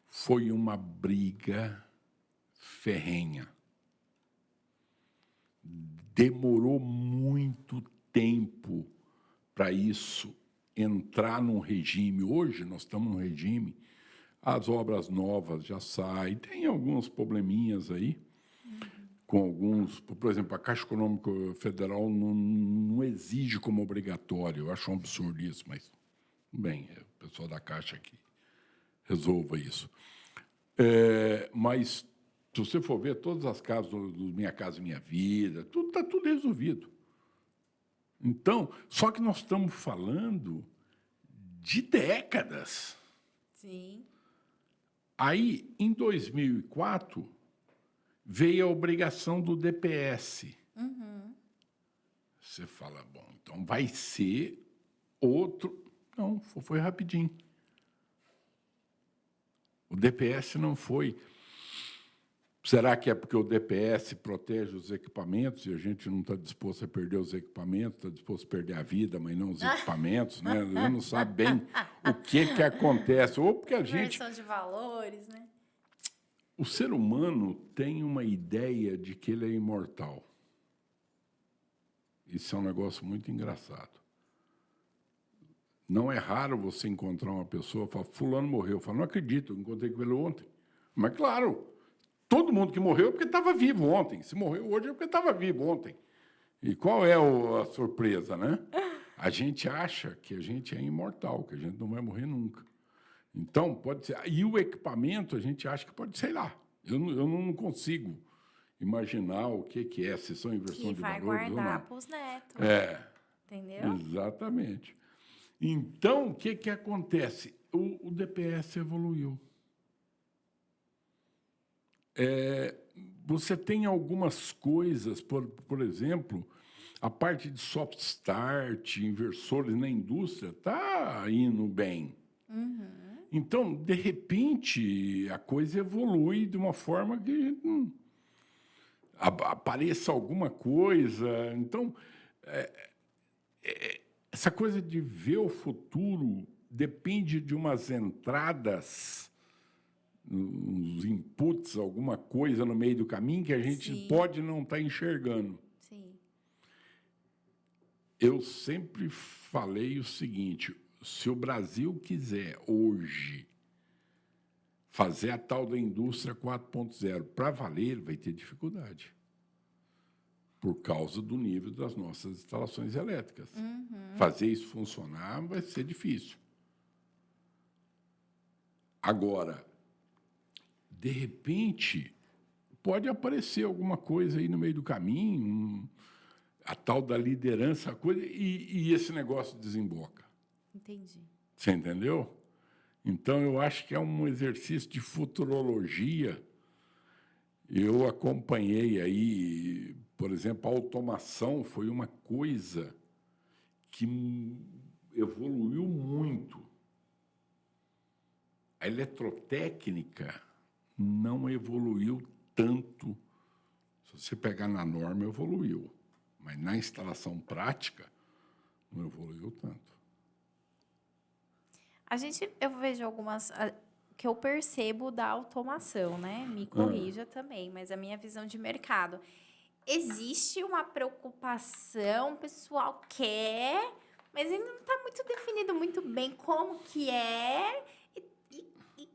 Foi uma briga ferrenha. Demorou muito tempo para isso entrar num regime. Hoje nós estamos num regime As obras novas já saem. Tem alguns probleminhas aí, com alguns... Por exemplo, a Caixa Econômica Federal não exige como obrigatório. Eu acho um absurdo isso, mas, bem, é o pessoal da Caixa que resolva isso. Mas, se você for ver, todas as casas do Minha Casa Minha Vida, está tudo resolvido. Então, só que nós estamos falando de décadas. Sim. Aí, em 2004, veio a obrigação do DPS. Você fala, bom, então vai ser outro... Não, foi rapidinho. O DPS não foi. Será que é porque o DPS protege os equipamentos e a gente não está disposto a perder os equipamentos, está disposto a perder a vida, mas não os equipamentos, né? A gente não sabe bem o que acontece. Ou porque a gente... Inversão de valores, né? O ser humano tem uma ideia de que ele é imortal. Isso é um negócio muito engraçado. Não é raro você encontrar uma pessoa e falar, fulano morreu. Eu falo, não acredito, eu encontrei com ele ontem. Mas, claro, todo mundo que morreu é porque estava vivo ontem. Se morreu hoje é porque estava vivo ontem. E qual é a surpresa, né? A gente acha que a gente é imortal, que a gente não vai morrer nunca. Então, pode ser... E o equipamento, a gente acha que pode, sei lá. Eu não consigo imaginar o que é, se são inversão de valores ou não. Que vai guardar para os netos. Entendeu? Exatamente. Então, o que acontece? O DPS evoluiu. Você tem algumas coisas, por exemplo, a parte de soft start, inversores na indústria, está indo bem. Então, de repente, a coisa evolui de uma forma que apareça alguma coisa. Então, essa coisa de ver o futuro depende de umas entradas, uns inputs, alguma coisa no meio do caminho que a gente Sim. pode não estar enxergando. Sim. Eu sempre falei o seguinte, se o Brasil quiser hoje fazer a tal da indústria 4.0 para valer, ele vai ter dificuldade. Por causa do nível das nossas instalações elétricas. Fazer isso funcionar vai ser difícil. Agora, de repente, pode aparecer alguma coisa aí no meio do caminho, a tal da liderança, a coisa, e esse negócio desemboca. Entendi. Você entendeu? Então, eu acho que é um exercício de futurologia. Eu acompanhei aí, por exemplo, a automação foi uma coisa que evoluiu muito. A eletrotécnica não evoluiu tanto. Se você pegar na norma, evoluiu. Mas na instalação prática, não evoluiu tanto. Eu vejo algumas que eu percebo da automação, né? Me corrija também, mas a minha visão de mercado. Existe uma preocupação, o pessoal quer, mas ainda não está muito definido muito bem como que é e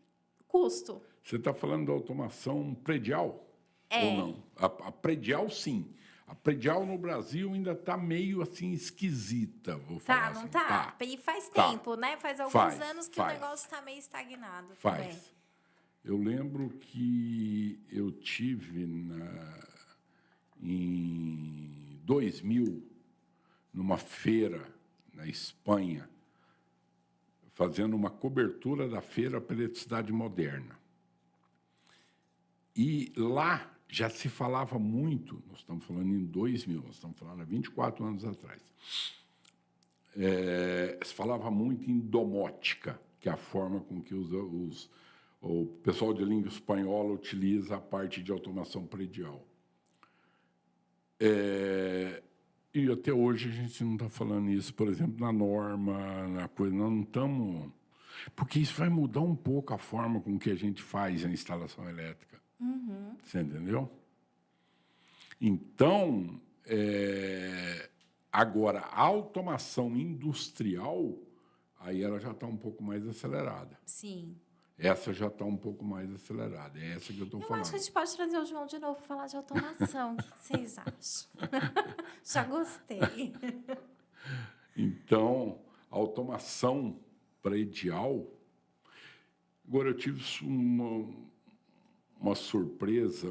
custo. Você está falando da automação predial? Ou não? A predial, sim. A predial no Brasil ainda está meio assim esquisita, vou falar Tá, assim. não tá? E faz Tá. tempo, né? Faz alguns Faz, anos que faz. o negócio está meio estagnado. Faz. Também. Eu lembro que eu tive em 2000, numa feira na Espanha, fazendo uma cobertura da feira pela eletricidade moderna. E lá já se falava muito, nós estamos falando em 2000, nós estamos falando há 24 anos atrás, se falava muito em domótica, que é a forma com que o pessoal de língua espanhola utiliza a parte de automação predial. E até hoje a gente não está falando isso, por exemplo, na norma, na coisa, nós não estamos... Porque isso vai mudar um pouco a forma com que a gente faz a instalação elétrica. Você entendeu? Então, agora, a automação industrial, aí ela já está um pouco mais acelerada. Sim. Essa já está um pouco mais acelerada. É essa que eu estou Eu falando. acho que a gente pode trazer o João de novo para falar de automação. O que vocês acham? Já gostei. Então, a automação predial. Agora, eu tive uma surpresa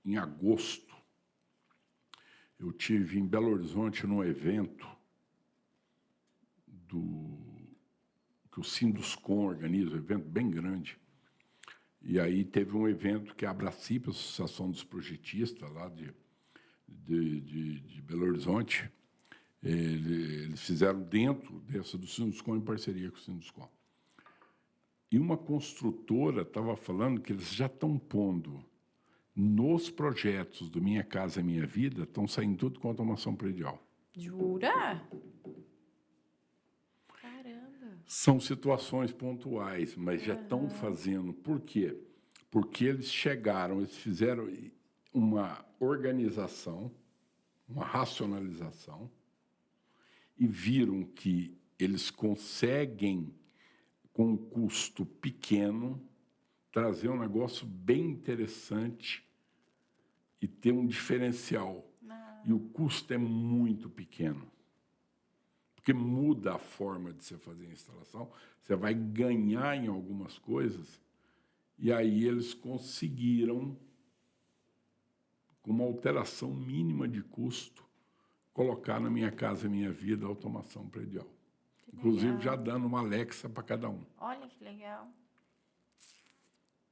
em agosto. Eu tive em Belo Horizonte num evento que o Sinduscom organiza, um evento bem grande. E aí teve um evento que a Abracip, a Associação dos Projetistas lá de Belo Horizonte, eles fizeram dentro dessa do Sinduscom em parceria com o Sinduscom. E uma construtora estava falando que eles já estão pondo nos projetos do Minha Casa Minha Vida, estão saindo tudo com automação predial. Jura? Caramba. São situações pontuais, mas já estão fazendo. Por quê? Porque eles fizeram uma organização, uma racionalização, e viram que eles conseguem, com um custo pequeno, trazer um negócio bem interessante e ter um diferencial. E o custo é muito pequeno. Porque muda a forma de você fazer a instalação, você vai ganhar em algumas coisas, e aí eles conseguiram, com uma alteração mínima de custo, colocar na Minha Casa Minha Vida a automação predial. Inclusive, já dando uma Alexa para cada um. Olha que legal.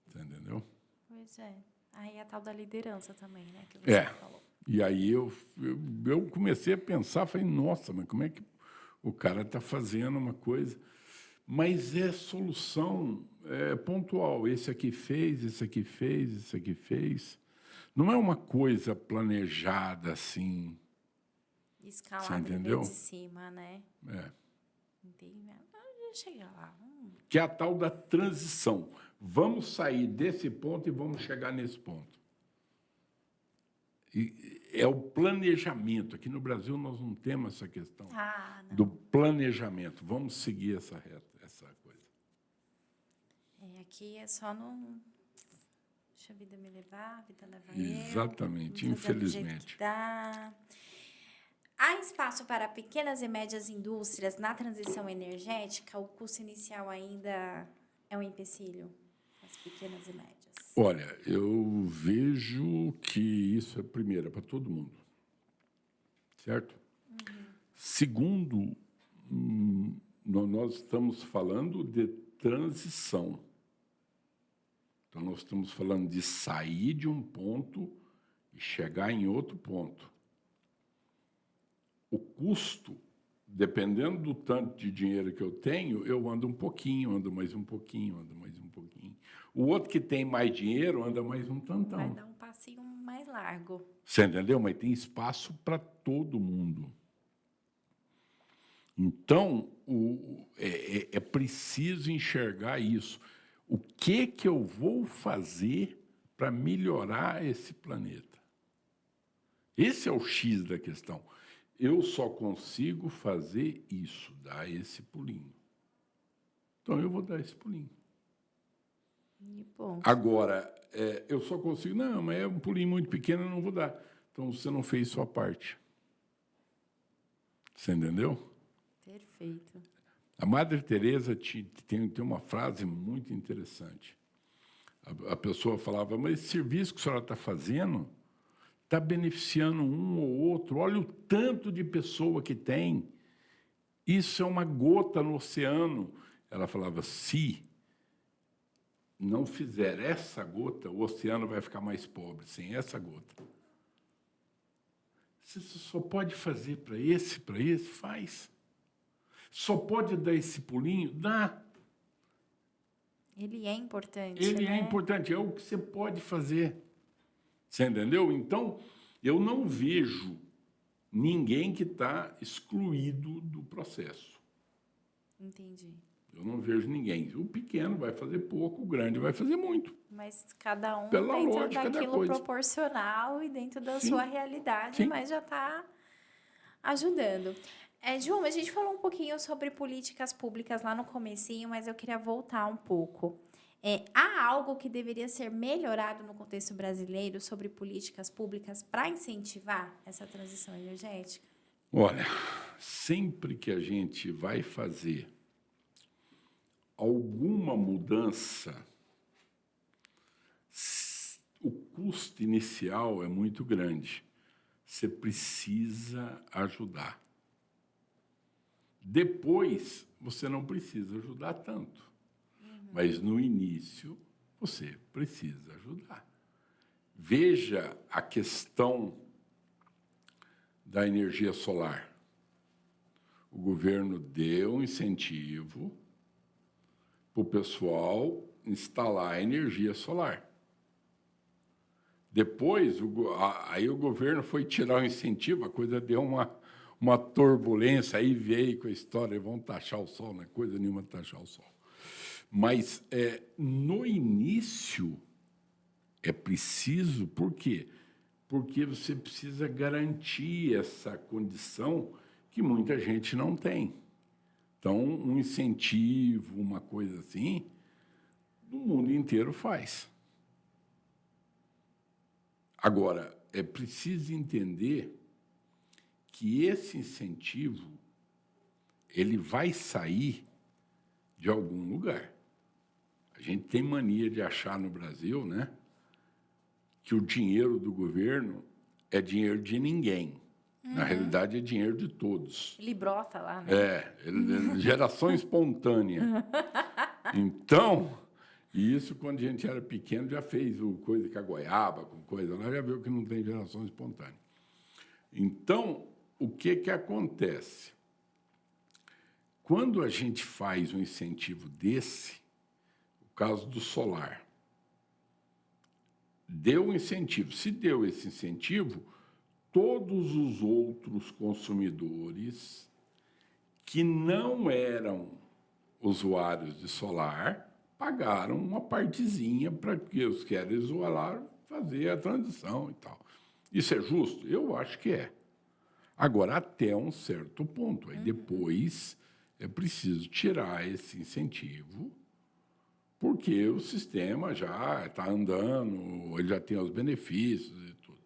Você entendeu? Pois é. Aí a tal da liderança também, né? Que você falou. E aí eu comecei a pensar, falei, nossa, mas como é que o cara está fazendo uma coisa? Mas é solução pontual. Esse aqui fez, esse aqui fez, esse aqui fez. Não é uma coisa planejada assim. Escalada entendeu? de cima, né? É. Entendi. Chegar lá. Que é a tal da transição. Vamos sair desse ponto e vamos chegar nesse ponto. E é o planejamento. Aqui no Brasil nós não temos essa questão do planejamento. Vamos seguir essa coisa. Aqui é só no... Deixa a vida me levar, a vida leva eu. Exatamente, infelizmente. Há espaço para pequenas e médias indústrias na transição energética? O custo inicial ainda é um empecilho? As pequenas e médias. Olha, eu vejo que isso é, primeiro, para todo mundo. Certo? Segundo, nós estamos falando de transição. Então, nós estamos falando de sair de um ponto e chegar em outro ponto. O custo, dependendo do tanto de dinheiro que eu tenho, eu ando um pouquinho, ando mais um pouquinho, ando mais um pouquinho. O outro que tem mais dinheiro anda mais um tantão. Vai dar um passinho mais largo. Você entendeu? Mas tem espaço para todo mundo. Então, é preciso enxergar isso. O que eu vou fazer para melhorar esse planeta? Esse é o X da questão. Eu só consigo fazer isso, dar esse pulinho. Então, eu vou dar esse pulinho. Bom. Agora, eu só consigo... Não, mas é um pulinho muito pequeno, eu não vou dar. Então, você não fez sua parte. Você entendeu? Perfeito. A Madre Teresa tem uma frase muito interessante. A pessoa falava, mas esse serviço que a senhora está fazendo está beneficiando um ou outro. Olha o tanto de pessoa que tem. Isso é uma gota no oceano. Ela falava, se não fizer essa gota, o oceano vai ficar mais pobre, sem essa gota. Você só pode fazer para esse, faz. Só pode dar esse pulinho? Dá. Ele é importante, Ele né? é importante, é o que você pode fazer. Você entendeu? Então, eu não vejo ninguém que está excluído do processo. Entendi. Eu não vejo ninguém. O pequeno vai fazer pouco, o grande vai fazer muito. Mas cada um Pela dentro lógica da daquilo coisa. proporcional e dentro da Sim. sua realidade, Sim. mas já está ajudando. João, a gente falou um pouquinho sobre políticas públicas lá no comecinho, mas eu queria voltar um pouco. Há algo que deveria ser melhorado no contexto brasileiro sobre políticas públicas para incentivar essa transição energética? Olha, sempre que a gente vai fazer alguma mudança, o custo inicial é muito grande. Você precisa ajudar. Depois, você não precisa ajudar tanto. Mas, no início, você precisa ajudar. Veja a questão da energia solar. O governo deu um incentivo para o pessoal instalar energia solar. Depois, aí o governo foi tirar o incentivo, a coisa deu uma turbulência, aí veio com a história, vão taxar o sol, não é coisa nenhuma taxar o sol. Mas, no início, é preciso, por quê? Porque você precisa garantir essa condição que muita gente não tem. Então, um incentivo, uma coisa assim, o mundo inteiro faz. Agora, é preciso entender que esse incentivo ele vai sair de algum lugar. A gente tem mania de achar no Brasil, né, que o dinheiro do governo é dinheiro de ninguém. Na realidade, é dinheiro de todos. Ele brota lá, né? Geração espontânea. Então, isso quando a gente era pequeno já fez coisa com a goiaba, com coisa lá, já viu que não tem geração espontânea. Então, o que acontece? Quando a gente faz um incentivo desse, o caso do solar, deu um incentivo. Se deu esse incentivo, todos os outros consumidores que não eram usuários de solar pagaram uma partezinha para que os que eram usuários fazer a transição e tal. Isso é justo? Eu acho que é. Agora, até um certo ponto. Aí depois é preciso tirar esse incentivo, porque o sistema já está andando, ele já tem os benefícios e tudo.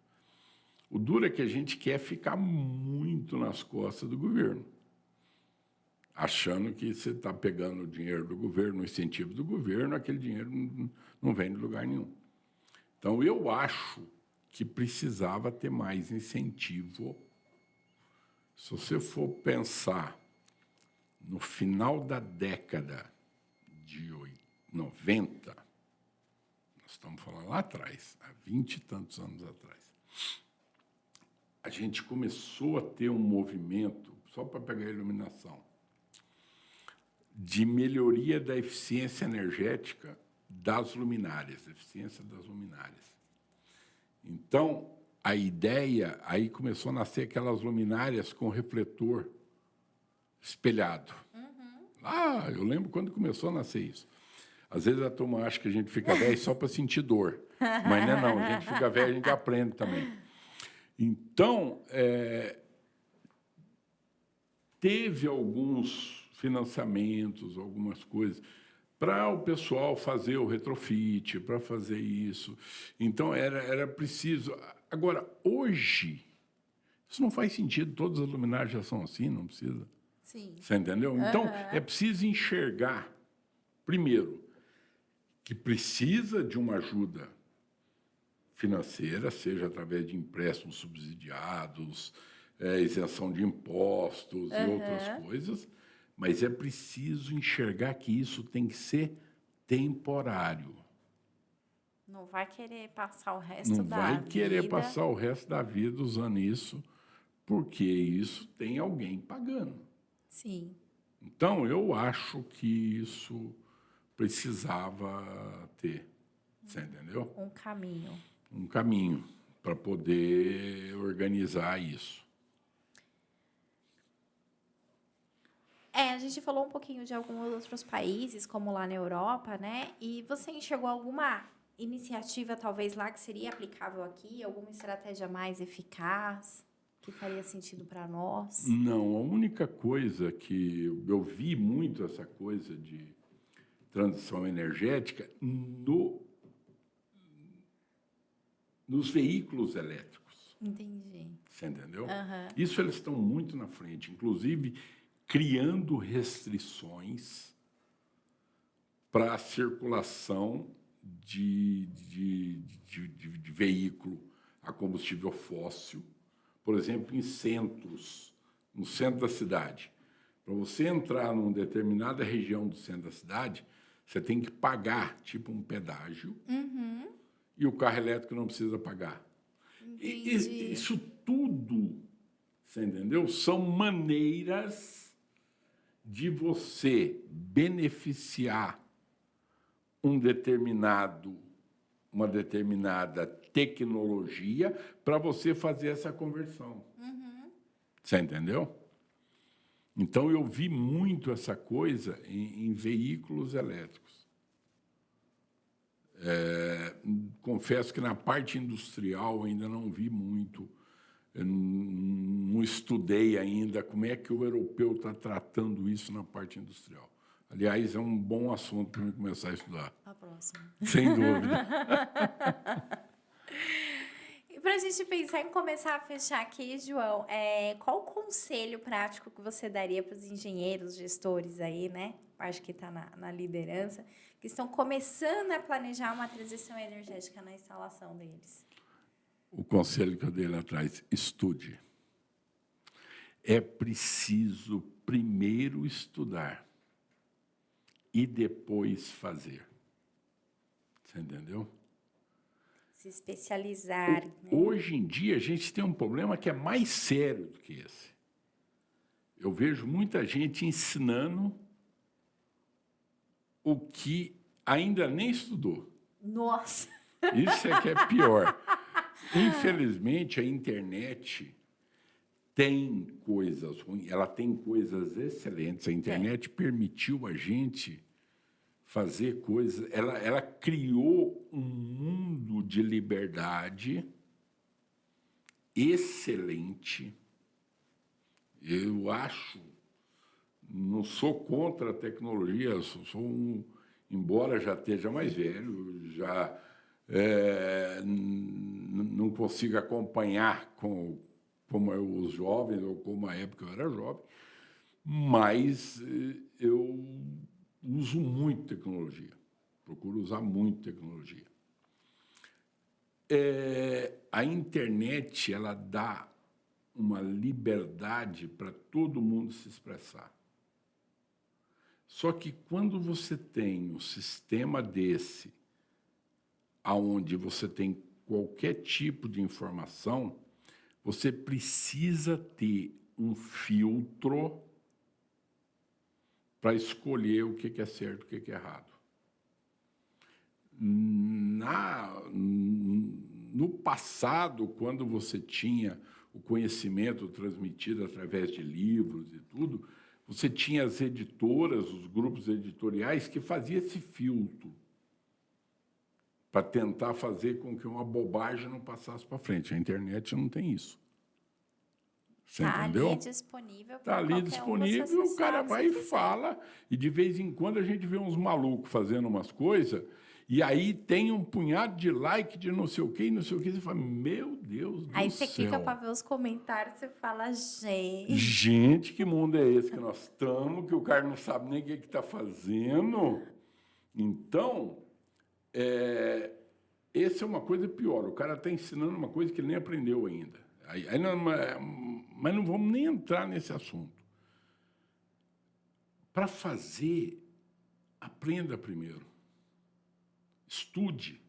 O duro é que a gente quer ficar muito nas costas do governo, achando que você está pegando o dinheiro do governo, o incentivo do governo, aquele dinheiro não vem de lugar nenhum. Então, eu acho que precisava ter mais incentivo. Se você for pensar no final da década de 90, nós estamos falando lá atrás, há 20 e tantos anos atrás, a gente começou a ter um movimento, só para pegar a iluminação, de melhoria da eficiência energética das luminárias, eficiência das luminárias. Então, a ideia, aí começou a nascer aquelas luminárias com refletor espelhado. Eu lembro quando começou a nascer isso. Às vezes a turma acha que a gente fica velho só para sentir dor, mas não, a gente fica velho, a gente aprende também. Então, teve alguns financiamentos, algumas coisas, para o pessoal fazer o retrofit, para fazer isso. Então, era preciso... Agora, hoje, isso não faz sentido, todas as luminárias já são assim, não precisa. Sim. Você entendeu? Então, é preciso enxergar, primeiro, que precisa de uma ajuda financeira, seja através de empréstimos subsidiados, isenção de impostos e outras coisas, mas é preciso enxergar que isso tem que ser temporário. Não vai querer passar o resto da vida. Não vai querer passar o resto da vida usando isso, porque isso tem alguém pagando. Sim. Então, eu acho que isso precisava ter, você entendeu? Um caminho. Um caminho para poder organizar isso. A gente falou um pouquinho de alguns outros países, como lá na Europa, né? E você enxergou alguma iniciativa, talvez, lá que seria aplicável aqui? Alguma estratégia mais eficaz? que faria sentido para nós? Não, a única coisa que eu vi muito essa coisa de transição energética nos veículos elétricos. Entendi. Você entendeu? Aham. Isso eles estão muito na frente, inclusive criando restrições para a circulação de veículo a combustível fóssil, por exemplo, em centros, no centro da cidade. Para você entrar numa determinada região do centro da cidade, você tem que pagar, tipo um pedágio, e o carro elétrico não precisa pagar. Entendi. Isso tudo, você entendeu? São maneiras de você beneficiar uma determinada tecnologia para você fazer essa conversão. Você entendeu? Então, eu vi muito essa coisa em veículos elétricos. Confesso que na parte industrial ainda não vi muito, eu não estudei ainda como é que o europeu está tratando isso na parte industrial. Aliás, é um bom assunto para eu começar a estudar. A próxima. Sem dúvida. E para a gente pensar em começar a fechar aqui, João, qual o conselho prático que você daria para os engenheiros, gestores aí, né? Acho que está na liderança, que estão começando a planejar uma transição energética na instalação deles? O conselho que eu dei lá atrás, estude. É preciso primeiro estudar e depois fazer. Você entendeu? Se especializar. Né? Hoje em dia, a gente tem um problema que é mais sério do que esse. Eu vejo muita gente ensinando o que ainda nem estudou. Nossa! Isso é que é pior. Infelizmente, a internet tem coisas ruins, ela tem coisas excelentes. A internet permitiu a gente fazer coisas. Ela criou um mundo de liberdade excelente. Eu acho, não sou contra a tecnologia, embora já esteja mais velho, já não consigo acompanhar como os jovens, ou como a época eu era jovem, mas eu uso muito tecnologia, procuro usar muito tecnologia. A internet, ela dá uma liberdade para todo mundo se expressar. Só que quando você tem um sistema desse, onde você tem qualquer tipo de informação, você precisa ter um filtro para escolher o que é certo e o que é errado. No passado, quando você tinha o conhecimento transmitido através de livros e tudo, você tinha as editoras, os grupos editoriais que faziam esse filtro para tentar fazer com que uma bobagem não passasse para frente. A internet não tem isso. Você entendeu? Está ali disponível. Está ali disponível, o cara vai e fala. E de vez em quando a gente vê uns malucos fazendo umas coisas, e aí tem um punhado de like de não sei o quê, e não sei o quê. Você fala, meu Deus do céu. Aí você clica para ver os comentários, você fala, gente... Gente, que mundo é esse que nós estamos, que o cara não sabe nem o que está fazendo? Então, essa é uma coisa pior. O cara está ensinando uma coisa que ele nem aprendeu ainda. Mas não vamos nem entrar nesse assunto. Para fazer, aprenda primeiro. Estude.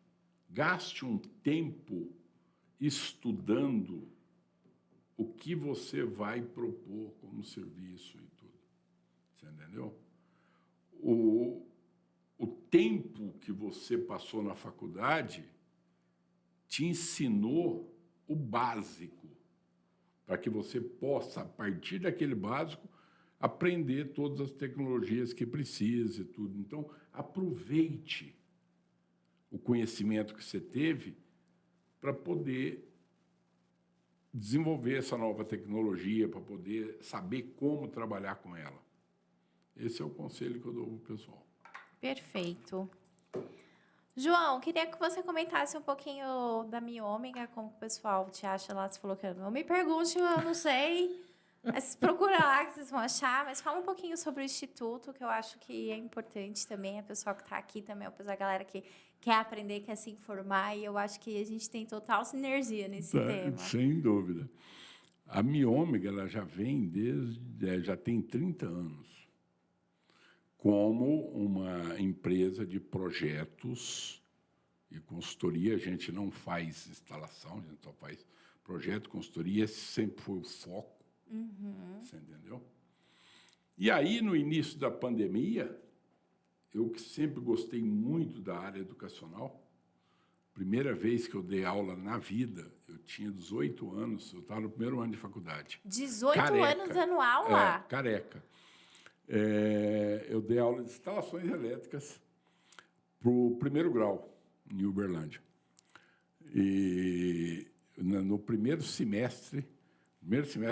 Gaste um tempo estudando o que você vai propor como serviço e tudo. Você entendeu? O tempo que você passou na faculdade te ensinou o básico, para que você possa, a partir daquele básico, aprender todas as tecnologias que precisa e tudo. Então, aproveite o conhecimento que você teve para poder desenvolver essa nova tecnologia para poder saber como trabalhar com ela. Esse é o conselho que eu dou para o pessoal. Perfeito. João, queria que você comentasse um pouquinho da Miômega, como que o pessoal te acha lá. Você falou que não me pergunte, eu não sei. Mas procura lá que vocês vão achar. Mas fala um pouquinho sobre o Instituto, que eu acho que é importante também. A pessoa que está aqui também, a galera que quer aprender, quer se informar. E eu acho que a gente tem total sinergia nesse tema. Sem dúvida. A Miômega, ela já vem já tem 30 anos como uma empresa de projetos e consultoria. A gente não faz instalação, a gente só faz projeto, consultoria. Esse sempre foi o foco. Você entendeu? E aí, no início da pandemia, eu que sempre gostei muito da área educacional, primeira vez que eu dei aula na vida, eu tinha 18 anos, eu estava no primeiro ano de faculdade. 18 careca, anos dando aula? Careca. Eu dei aula de instalações elétricas para o primeiro grau, em Uberlândia. E no primeiro semestre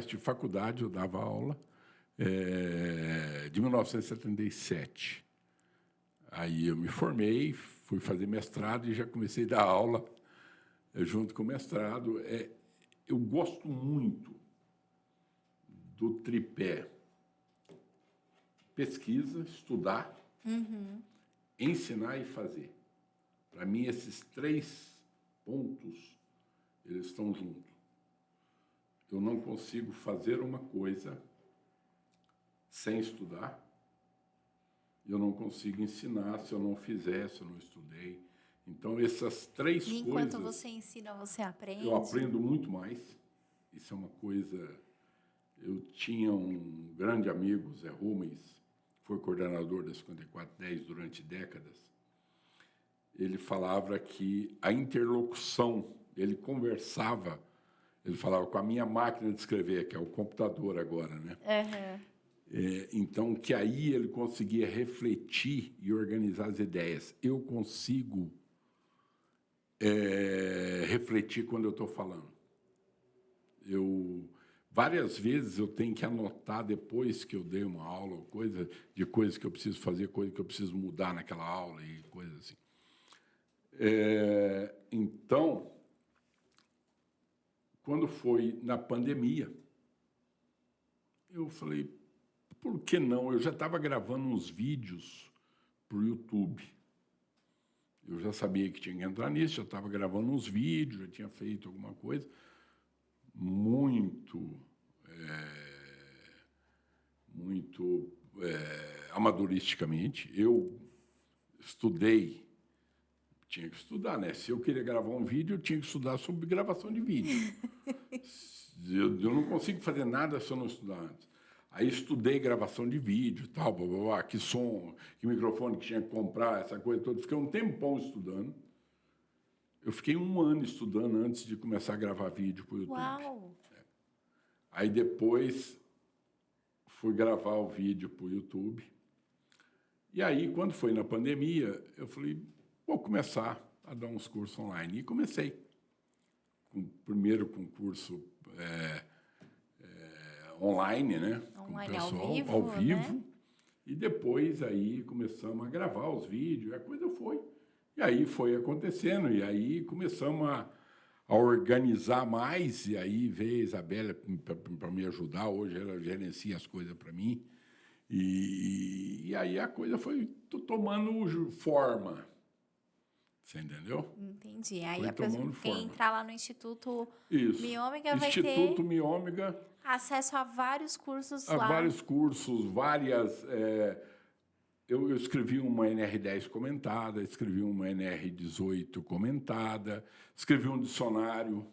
de faculdade, eu dava aula, de 1977. Aí eu me formei, fui fazer mestrado e já comecei a dar aula junto com o mestrado. Eu gosto muito do tripé pesquisa, estudar, ensinar e fazer. Para mim, esses 3 pontos, eles estão juntos. Eu não consigo fazer uma coisa sem estudar. Eu não consigo ensinar se eu não fizer, se eu não estudei. Então, essas 3 coisas... Enquanto você ensina, você aprende. Eu aprendo muito mais. Isso é uma coisa... Eu tinha um grande amigo, Zé Rumens, foi coordenador da 5410 durante décadas. Ele falava que a interlocução, ele conversava, ele falava com a minha máquina de escrever, que é o computador agora, né? Então, que aí ele conseguia refletir e organizar as ideias. Eu consigo refletir quando eu estou falando. Várias vezes eu tenho que anotar depois que eu dei uma aula, coisas que eu preciso fazer, coisas que eu preciso mudar naquela aula e coisas assim. Então, quando foi na pandemia, eu falei, por que não? Eu já estava gravando uns vídeos para o YouTube. Eu já sabia que tinha que entrar nisso, já estava gravando uns vídeos, já tinha feito alguma coisa. Muito amadoristicamente. Eu estudei, tinha que estudar, né? Se eu queria gravar um vídeo, eu tinha que estudar sobre gravação de vídeo. Eu não consigo fazer nada se eu não estudar antes. Aí estudei gravação de vídeo, tal, blá, blá, blá, que som, que microfone que tinha que comprar, essa coisa toda. Fiquei um tempão estudando. Eu fiquei 1 ano estudando antes de começar a gravar vídeo para o YouTube. Uau! Aí depois fui gravar o vídeo para o YouTube. E aí, quando foi na pandemia, eu falei, vou começar a dar uns cursos online. E comecei. Primeiro com curso online, né? Online, com o pessoal, ao vivo, né? E depois aí começamos a gravar os vídeos, a coisa foi. E aí foi acontecendo, e aí começamos a organizar mais, e aí veio a Isabela para me ajudar, hoje ela gerencia as coisas para mim, e aí a coisa foi tomando forma, você entendeu? Entendi. Aí foi a pessoa que entrar lá no Instituto Miômega vai ter Instituto Miômega, acesso a vários cursos a lá. vários cursos, várias... Eu escrevi uma NR10 comentada, escrevi uma NR18 comentada, escrevi um dicionário.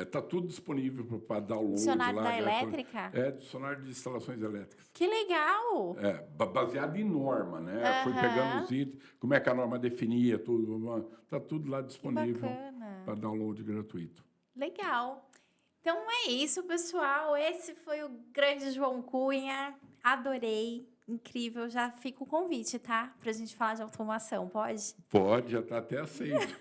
Está tudo disponível para download. Dicionário lá, da elétrica? Dicionário de instalações elétricas. Que legal! Baseado em norma, né? Fui pegando os itens, como é que a norma definia, tudo. Está tudo lá disponível para download gratuito. Legal. Então é isso, pessoal. Esse foi o grande João Cunha. Adorei. Incrível, já fica o convite, tá? Pra gente falar de automação, pode? Pode, já está até aceito.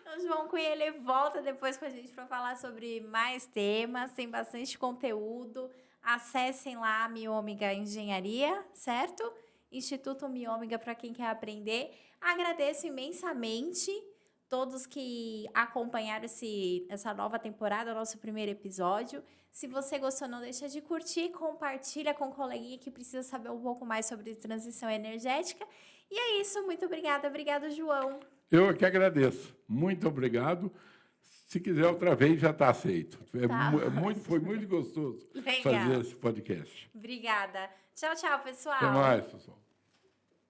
Então, João Cunha, ele volta depois com a gente para falar sobre mais temas, tem bastante conteúdo. Acessem lá a Miômega Engenharia, certo? Instituto Miômega para quem quer aprender. Agradeço imensamente todos que acompanharam essa nova temporada, nosso primeiro episódio. Se você gostou, não deixa de curtir, compartilha com o coleguinha que precisa saber um pouco mais sobre transição energética. E é isso, muito obrigada. Obrigada, João. Eu é que agradeço. Muito obrigado. Se quiser outra vez, já está aceito. Foi muito gostoso Legal. fazer esse podcast. Obrigada. Tchau, tchau, pessoal. Até mais, pessoal.